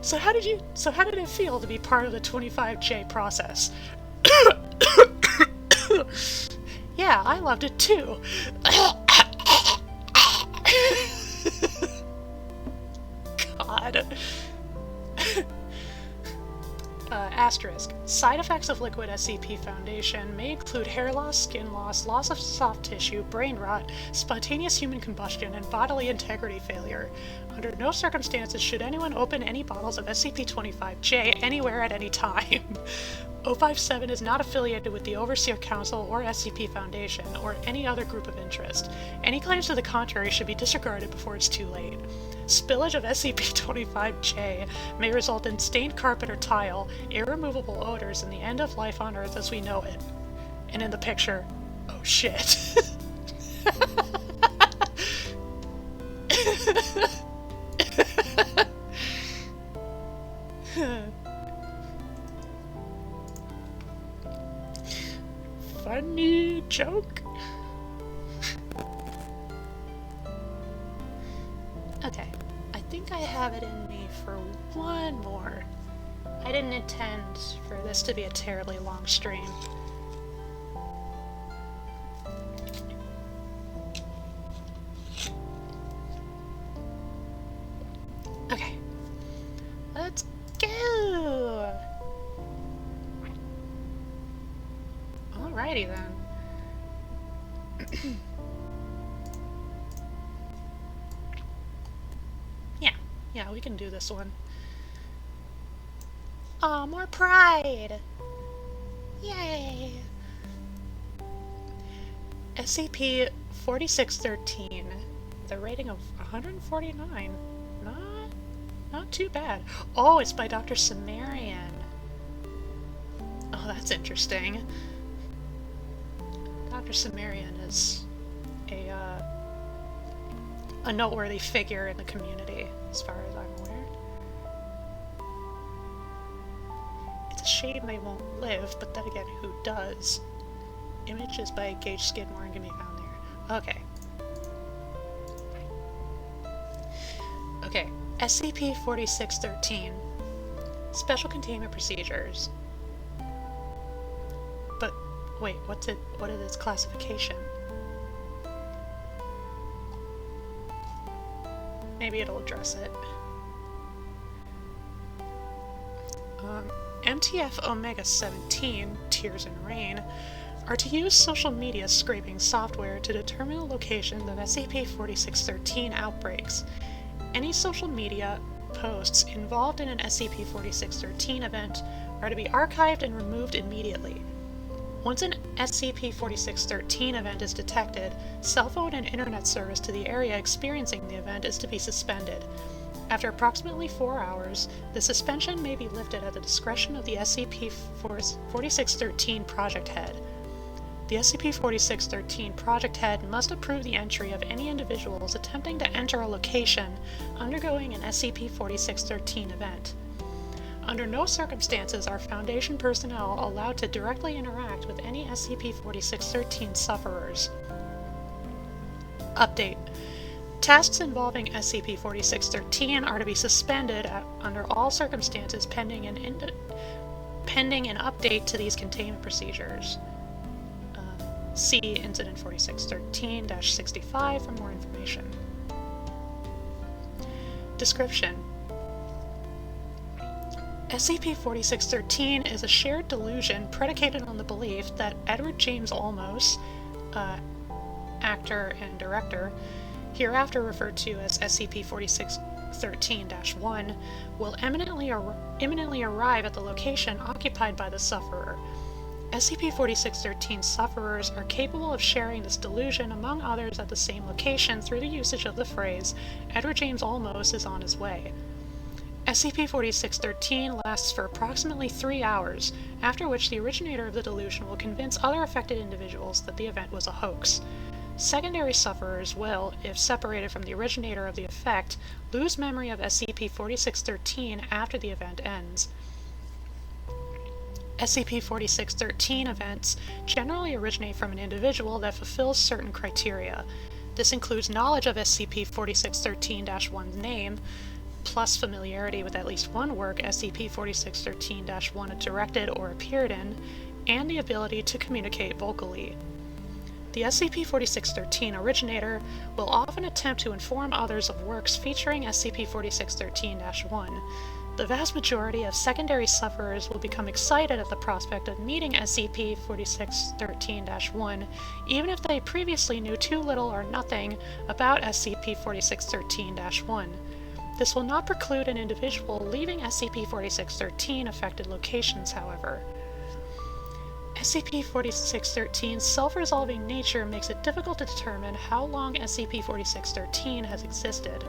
So how did it feel to be part of the 25J process? Yeah, I loved it too. God. Asterisk. Side effects of liquid SCP Foundation may include hair loss, skin loss, loss of soft tissue, brain rot, spontaneous human combustion, and bodily integrity failure. Under no circumstances should anyone open any bottles of SCP-25J anywhere at any time. 057 is not affiliated with the Overseer Council or SCP Foundation, or any other group of interest. Any claims to the contrary should be disregarded before it's too late. Spillage of SCP-25J may result in stained carpet or tile, irremovable odors, and the end of life on Earth as we know it. And in the picture, oh shit. Okay, I think I have it in me for one more. I didn't intend for this to be a terribly long stream. Okay, let's go! Alrighty then. Yeah, we can do this one. Aw, more pride! Yay! SCP-4613, the rating of 149. Not too bad. Oh, it's by Dr. Sumerian. Oh, that's interesting. Dr. Sumerian is a noteworthy figure in the community, as far as I'm aware. It's a shame they won't live, but then again, who does? Images by Gage Skidmore can be found there. Okay. Okay, SCP-4613. Special Containment Procedures. But, wait, what is its classification? Maybe it'll address it. MTF Omega 17, Tears and Rain, are to use social media scraping software to determine the location of SCP-4613 outbreaks. Any social media posts involved in an SCP-4613 event are to be archived and removed immediately. Once an SCP-4613 event is detected, cell phone and internet service to the area experiencing the event is to be suspended. After approximately 4 hours, the suspension may be lifted at the discretion of the SCP-4613 project head. The SCP-4613 project head must approve the entry of any individuals attempting to enter a location undergoing an SCP-4613 event. Under no circumstances are Foundation personnel allowed to directly interact with any SCP-4613 sufferers. Update. Tasks involving SCP-4613 are to be suspended under all circumstances pending an update to these containment procedures. See Incident 4613-65 for more information. Description. SCP-4613 is a shared delusion predicated on the belief that Edward James Olmos, actor and director, hereafter referred to as SCP-4613-1, will imminently arrive at the location occupied by the sufferer. SCP-4613 sufferers are capable of sharing this delusion among others at the same location through the usage of the phrase, "Edward James Olmos is on his way." SCP-4613 lasts for approximately 3 hours, after which the originator of the delusion will convince other affected individuals that the event was a hoax. Secondary sufferers will, if separated from the originator of the effect, lose memory of SCP-4613 after the event ends. SCP-4613 events generally originate from an individual that fulfills certain criteria. This includes knowledge of SCP-4613-1's name, plus familiarity with at least one work SCP-4613-1 directed or appeared in, and the ability to communicate vocally. The SCP-4613 originator will often attempt to inform others of works featuring SCP-4613-1. The vast majority of secondary sufferers will become excited at the prospect of meeting SCP-4613-1, even if they previously knew too little or nothing about SCP-4613-1. This will not preclude an individual leaving SCP-4613 affected locations, however. SCP-4613's self-resolving nature makes it difficult to determine how long SCP-4613 has existed.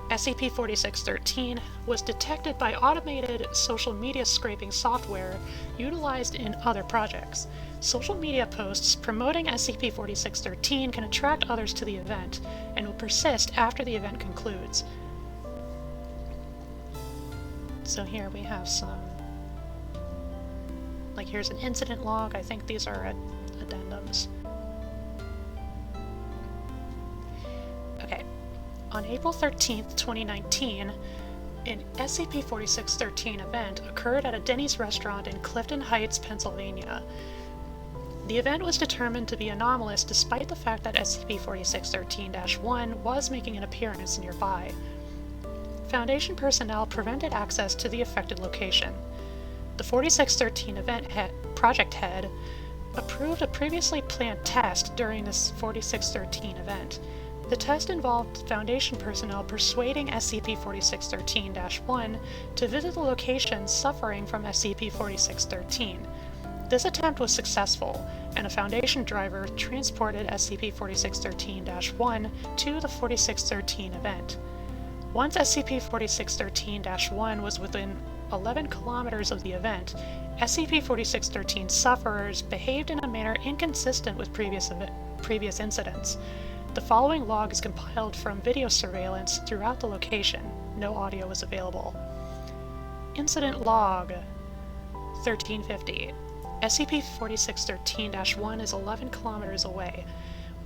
SCP-4613 was detected by automated social media scraping software utilized in other projects. Social media posts promoting SCP-4613 can attract others to the event, and will persist after the event concludes. So here we have some, like here's an incident log. I think these are addendums. Okay. On April 13, 2019, an SCP-4613 event occurred at a Denny's restaurant in Clifton Heights, Pennsylvania. The event was determined to be anomalous despite the fact that SCP-4613-1 was making an appearance nearby. Foundation personnel prevented access to the affected location. The 4613 project head approved a previously planned test during this 4613 event. The test involved Foundation personnel persuading SCP-4613-1 to visit the location suffering from SCP-4613. This attempt was successful, and a Foundation driver transported SCP-4613-1 to the 4613 event. Once SCP-4613-1 was within 11 kilometers of the event, SCP-4613 sufferers behaved in a manner inconsistent with previous incidents. The following log is compiled from video surveillance throughout the location. No audio is available. Incident Log 1350. SCP-4613-1 is 11 kilometers away.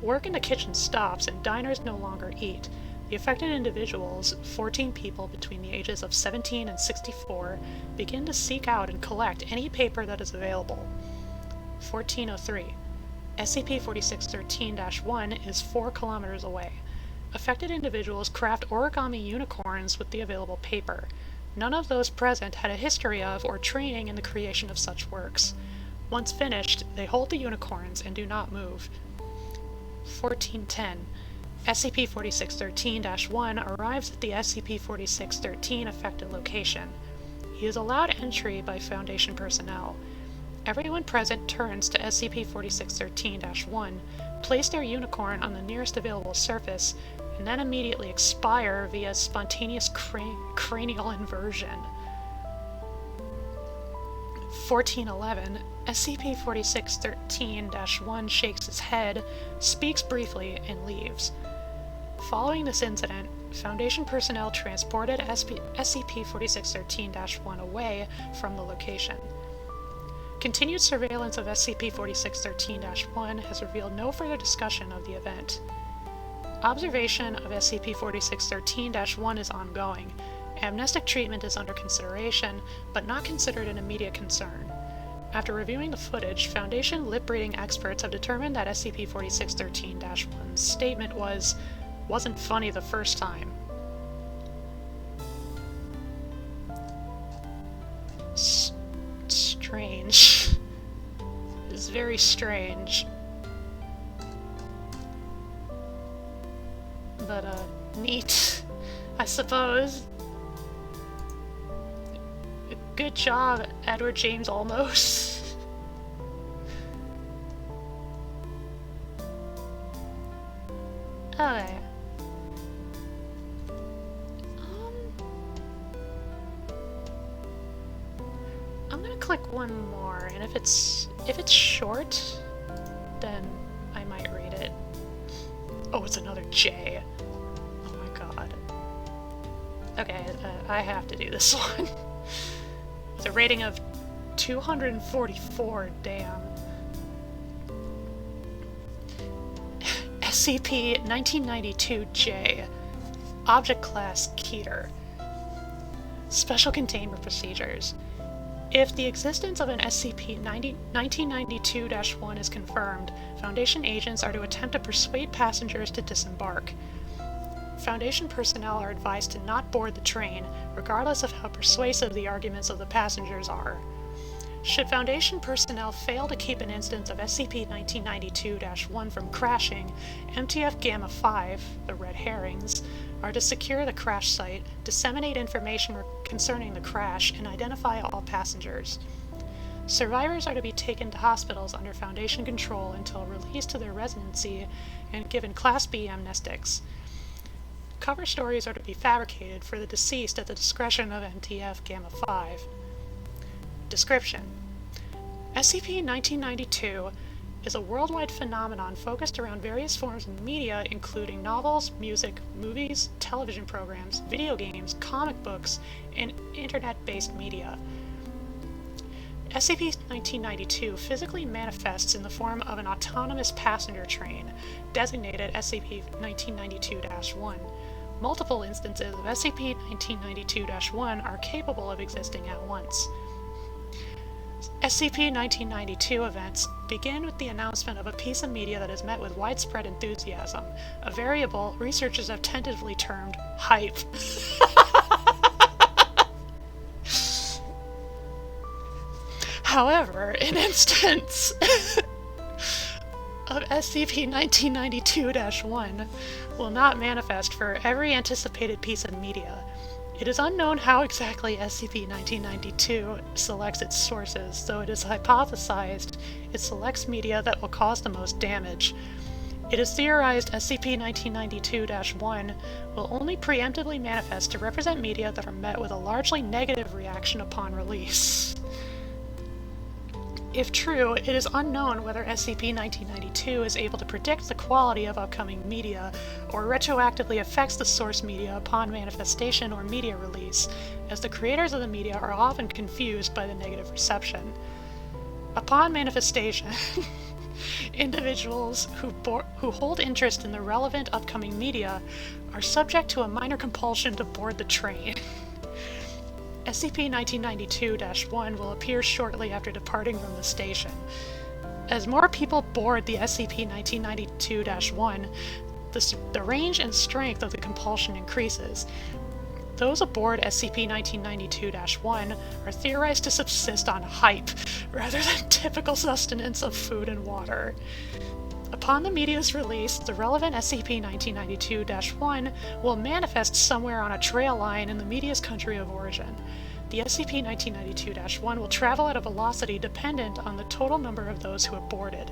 Work in the kitchen stops and diners no longer eat. The affected individuals, 14 people between the ages of 17 and 64, begin to seek out and collect any paper that is available. 1403. SCP-4613-1 is 4 kilometers away. Affected individuals craft origami unicorns with the available paper. None of those present had a history of or training in the creation of such works. Once finished, they hold the unicorns and do not move. 1410. SCP-4613-1 arrives at the SCP-4613 affected location. He is allowed entry by Foundation personnel. Everyone present turns to SCP-4613-1, place their unicorn on the nearest available surface, and then immediately expire via spontaneous cranial inversion. 1411. SCP-4613-1 shakes his head, speaks briefly, and leaves. Following this incident, Foundation personnel transported SCP-4613-1 away from the location. Continued surveillance of SCP-4613-1 has revealed no further discussion of the event. Observation of SCP-4613-1 is ongoing. Amnestic treatment is under consideration, but not considered an immediate concern. After reviewing the footage, Foundation lip-reading experts have determined that SCP-4613-1's statement wasn't funny the first time. Strange. It's very strange. But, neat, I suppose. Good job, Edward James Olmos. Okay. I'm gonna click one more, and if it's short, then I might read it. Oh, it's another J. Oh my god. Okay, I have to do this one. With a rating of 244, damn. SCP-1992-J. Object Class Keter. Special Containment Procedures. If the existence of an SCP-1992-1 is confirmed, Foundation agents are to attempt to persuade passengers to disembark. Foundation personnel are advised to not board the train, regardless of how persuasive the arguments of the passengers are. Should Foundation personnel fail to keep an instance of SCP-1992-1 from crashing, MTF Gamma-5, the red herrings, are to secure the crash site, disseminate information concerning the crash, and identify all passengers. Survivors are to be taken to hospitals under Foundation control until released to their residency and given Class B amnestics. Cover stories are to be fabricated for the deceased at the discretion of MTF Gamma-5. Description: SCP-1992 is a worldwide phenomenon focused around various forms of media including novels, music, movies, television programs, video games, comic books, and internet-based media. SCP-1992 physically manifests in the form of an autonomous passenger train, designated SCP-1992-1, Multiple instances of SCP-1992-1 are capable of existing at once. SCP-1992 events begin with the announcement of a piece of media that is met with widespread enthusiasm, a variable researchers have tentatively termed hype. However, an instance of SCP-1992-1 will not manifest for every anticipated piece of media. It is unknown how exactly SCP-1992 selects its sources, though it is hypothesized it selects media that will cause the most damage. It is theorized SCP-1992-1 will only preemptively manifest to represent media that are met with a largely negative reaction upon release. If true, it is unknown whether SCP-1992 is able to predict the quality of upcoming media, or retroactively affects the source media upon manifestation or media release, as the creators of the media are often confused by the negative reception. Upon manifestation, individuals who hold interest in the relevant upcoming media are subject to a minor compulsion to board the train. SCP-1992-1 will appear shortly after departing from the station. As more people board the SCP-1992-1, the range and strength of the compulsion increases. Those aboard SCP-1992-1 are theorized to subsist on hype, rather than typical sustenance of food and water. Upon the media's release, the relevant SCP-1992-1 will manifest somewhere on a trail line in the media's country of origin. The SCP-1992-1 will travel at a velocity dependent on the total number of those who have boarded.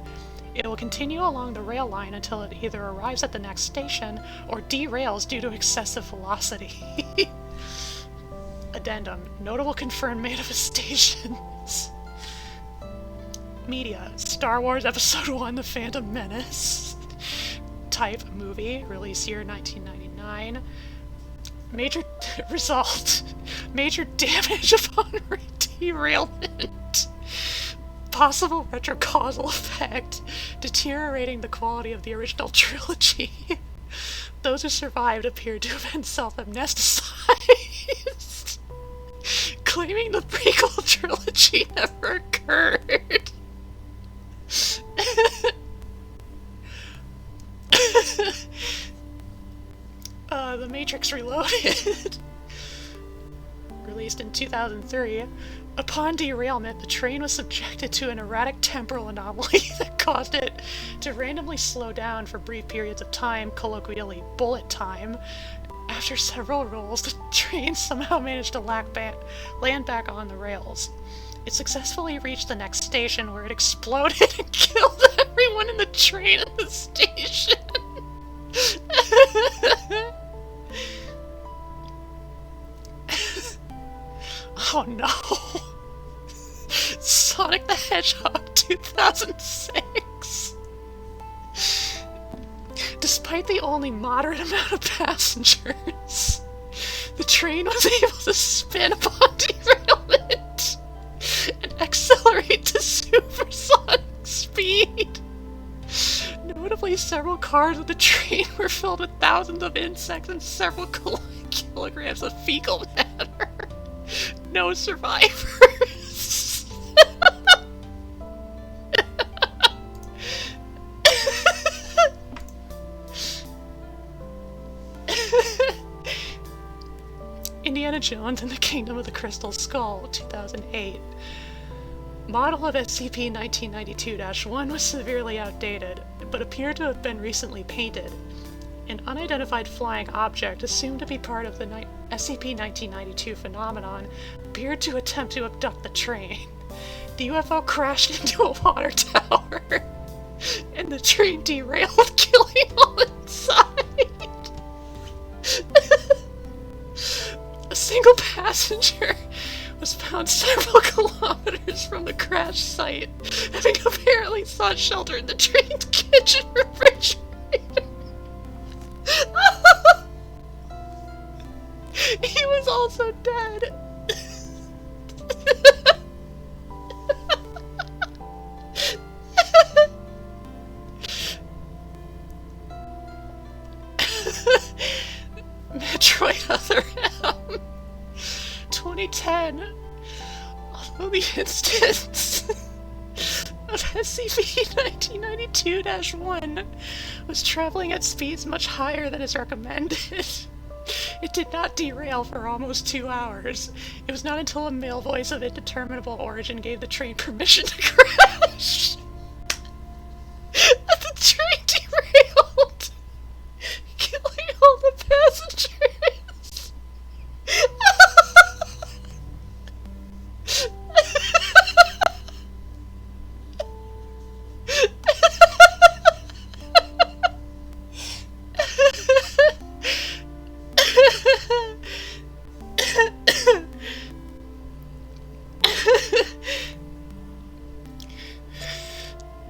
It will continue along the rail line until it either arrives at the next station or derails due to excessive velocity. Addendum: notable confirmed manifestations. Media: Star Wars Episode 1 The Phantom Menace. Type: movie. Release year 1999. Major result: major damage upon derailment. Possible retrocausal effect: deteriorating the quality of the original trilogy. Those who survived appear to have been self-amnesticized, claiming the prequel trilogy never occurred. The Matrix Reloaded. Released in 2003. Upon derailment, the train was subjected to an erratic temporal anomaly that caused it to randomly slow down for brief periods of time, colloquially bullet time. After several rolls, the train somehow managed to land back on the rails. It successfully reached the next station, where it exploded and killed everyone in the train at the station. Oh no. Sonic the Hedgehog 2006. Despite the only moderate amount of passengers, the train was able to spin upon derailment and accelerate to supersonic speed. Notably, several cars of the train were filled with thousands of insects and several kilograms of fecal matter. No survivors. Indiana Jones and the Kingdom of the Crystal Skull, 2008. Model of SCP-1992-1 was severely outdated, but appeared to have been recently painted. An unidentified flying object, assumed to be part of the SCP-1992 phenomenon, appeared to attempt to abduct the train. The UFO crashed into a water tower, and the train derailed, killing all inside. A single passenger was found several kilometers from the crash site, having apparently sought shelter in the train's kitchen refrigerator. He was also dead. other M. 2010. Although the instance of SCP-1992-1 was traveling at speeds much higher than is recommended, it did not derail for almost 2 hours. It was not until a male voice of indeterminable origin gave the train permission to crash that the train derailed, killing all the passengers.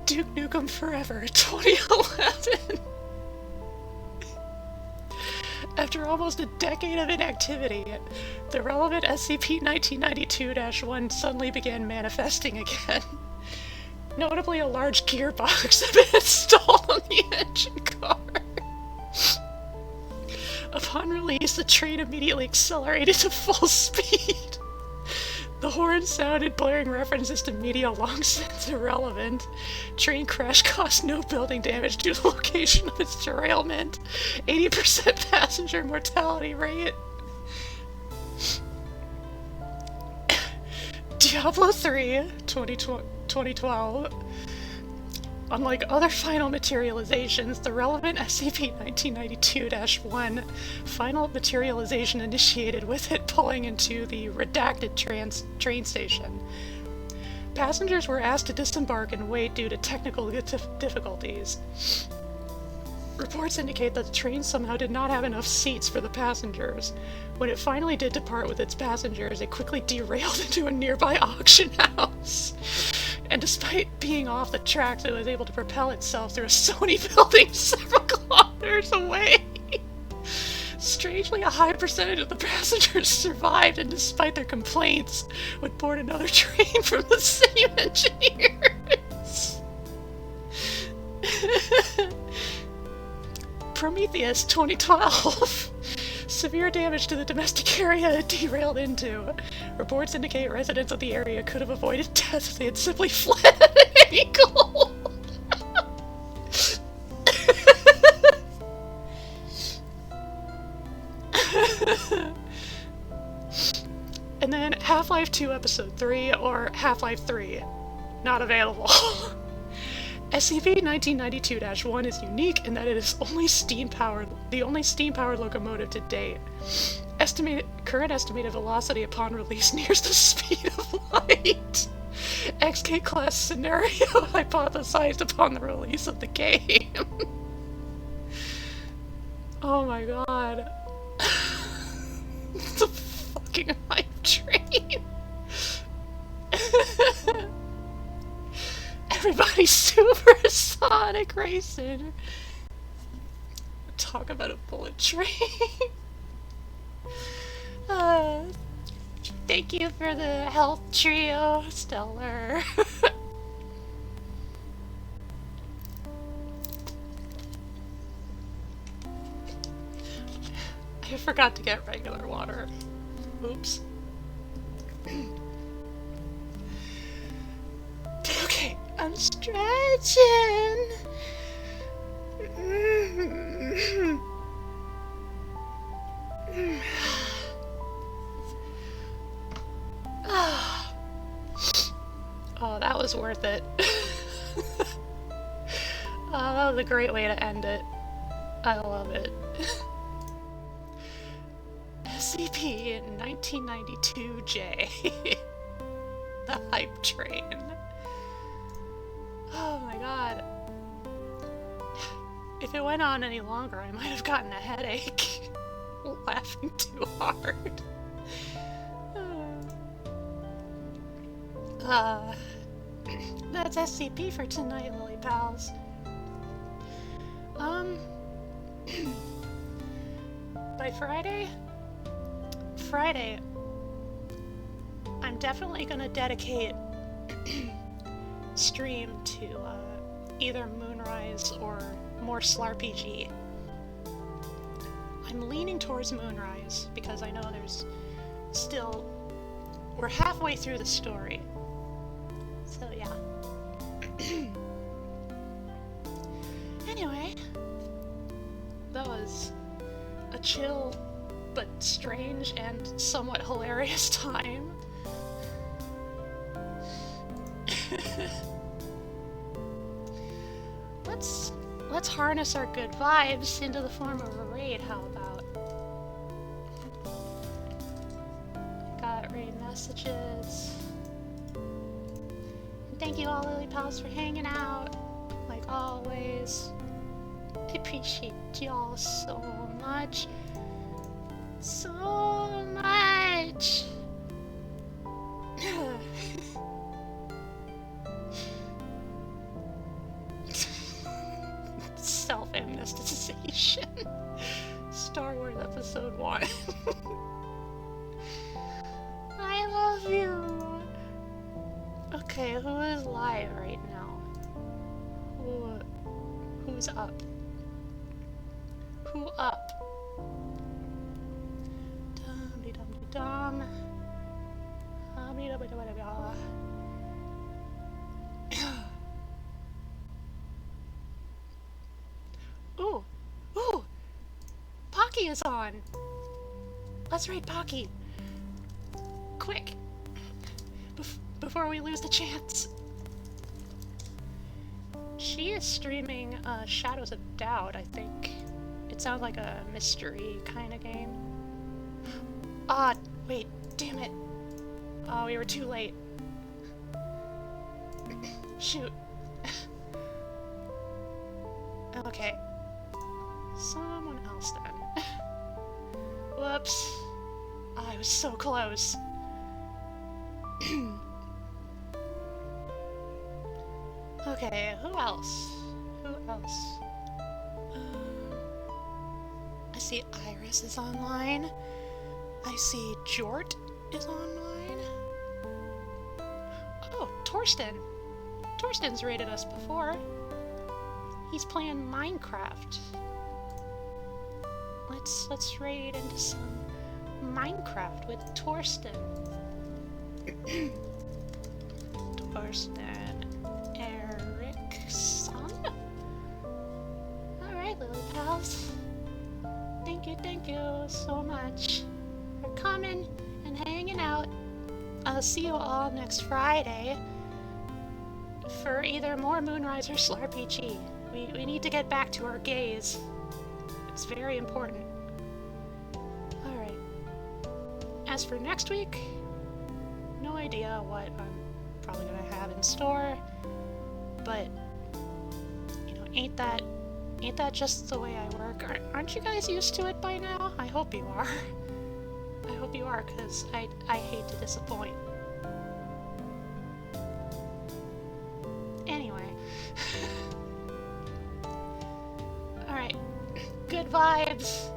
Duke Nukem Forever, 2011. After almost a decade of inactivity, the relevant SCP-1992-1 suddenly began manifesting again. Notably, a large gearbox had been installed on the engine car. Upon release, the train immediately accelerated to full speed. The horn sounded, blaring references to media long since irrelevant. Train crash caused no building damage due to the location of its derailment. 80% passenger mortality rate. Diablo 3, 2012. Unlike other final materializations, the relevant SCP-1992-1 final materialization initiated with it pulling into the redacted train station. Passengers were asked to disembark and wait due to technical difficulties. Reports indicate that the train somehow did not have enough seats for the passengers. When it finally did depart with its passengers, it quickly derailed into a nearby auction house. And despite being off the tracks, it was able to propel itself through a Sony building several kilometers away. Strangely, a high percentage of the passengers survived, and despite their complaints, would board another train from the same engineers. Prometheus, 2012. Severe damage to the domestic area it derailed into. Reports indicate residents of the area could have avoided death if they had simply fled at any cost. And then Half-Life 2 Episode 3, or Half-Life 3. Not available. SCP-1992-1 is unique in that it is the only steam-powered locomotive to date. Current estimated velocity upon release nears the speed of light. XK-class scenario hypothesized upon the release of the game. Oh my god. It's a fucking hype train. Everybody's supersonic racing. Talk about a bullet train. Thank you for the health trio, Stellar. I forgot to get regular water. Oops. Okay, I'm stretching. Oh, that was worth it. Oh, that was a great way to end it. I love it. SCP-1992-J. The hype train. Oh my god. If it went on any longer, I might have gotten a headache. Laughing too hard. That's SCP for tonight, Lily Pals. By Friday, I'm definitely gonna dedicate stream to either Moonrise or more SlarPG. I'm leaning towards Moonrise, because I know there's still... We're halfway through the story. So yeah. Anyway, that was a chill but strange and somewhat hilarious time. Let's harness our good vibes into the form of a raid, how about? Got raid messages. And thank you all Lily Pals for hanging out, like always. I appreciate y'all so much. So much! Self-amnesticization. Star Wars Episode 1. I love you! Okay, who is live right now? Who's up? Who up? Dum-de-dum-de-dum. Hum-de-dum-de-dum-de-dum. Ooh! Ooh! Pocky is on! Let's raid Pocky! Quick! Before we lose the chance! She is streaming Shadows of Doubt, I think. It sounds like a mystery kind of game. Ah, wait, damn it. Oh, we were too late. Shoot. Okay. Someone else then. Whoops. I was so close. Okay, who else? Who else? I see Iris is online. I see Jort is online. Oh, Torsten. Torsten's raided us before. He's playing Minecraft. Let's raid into some Minecraft with Torsten. Torsten Erickson. Alright, Lily Pals. Thank you so much for coming and hanging out. I'll see you all next Friday for either more Moonrise or SlarPG. We need to get back to our gaze. It's very important. Alright. As for next week, no idea what I'm probably gonna have in store, but, you know, ain't that just the way I work? Aren't you guys used to it by now? I hope you are. I hope you are, because I hate to disappoint. Anyway. Alright. Good vibes.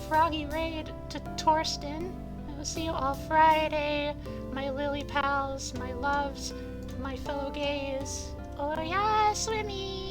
Froggy raid to Torsten. I will see you all Friday. My Lily Pals, my loves, my fellow gays. Oh yeah, swimmy!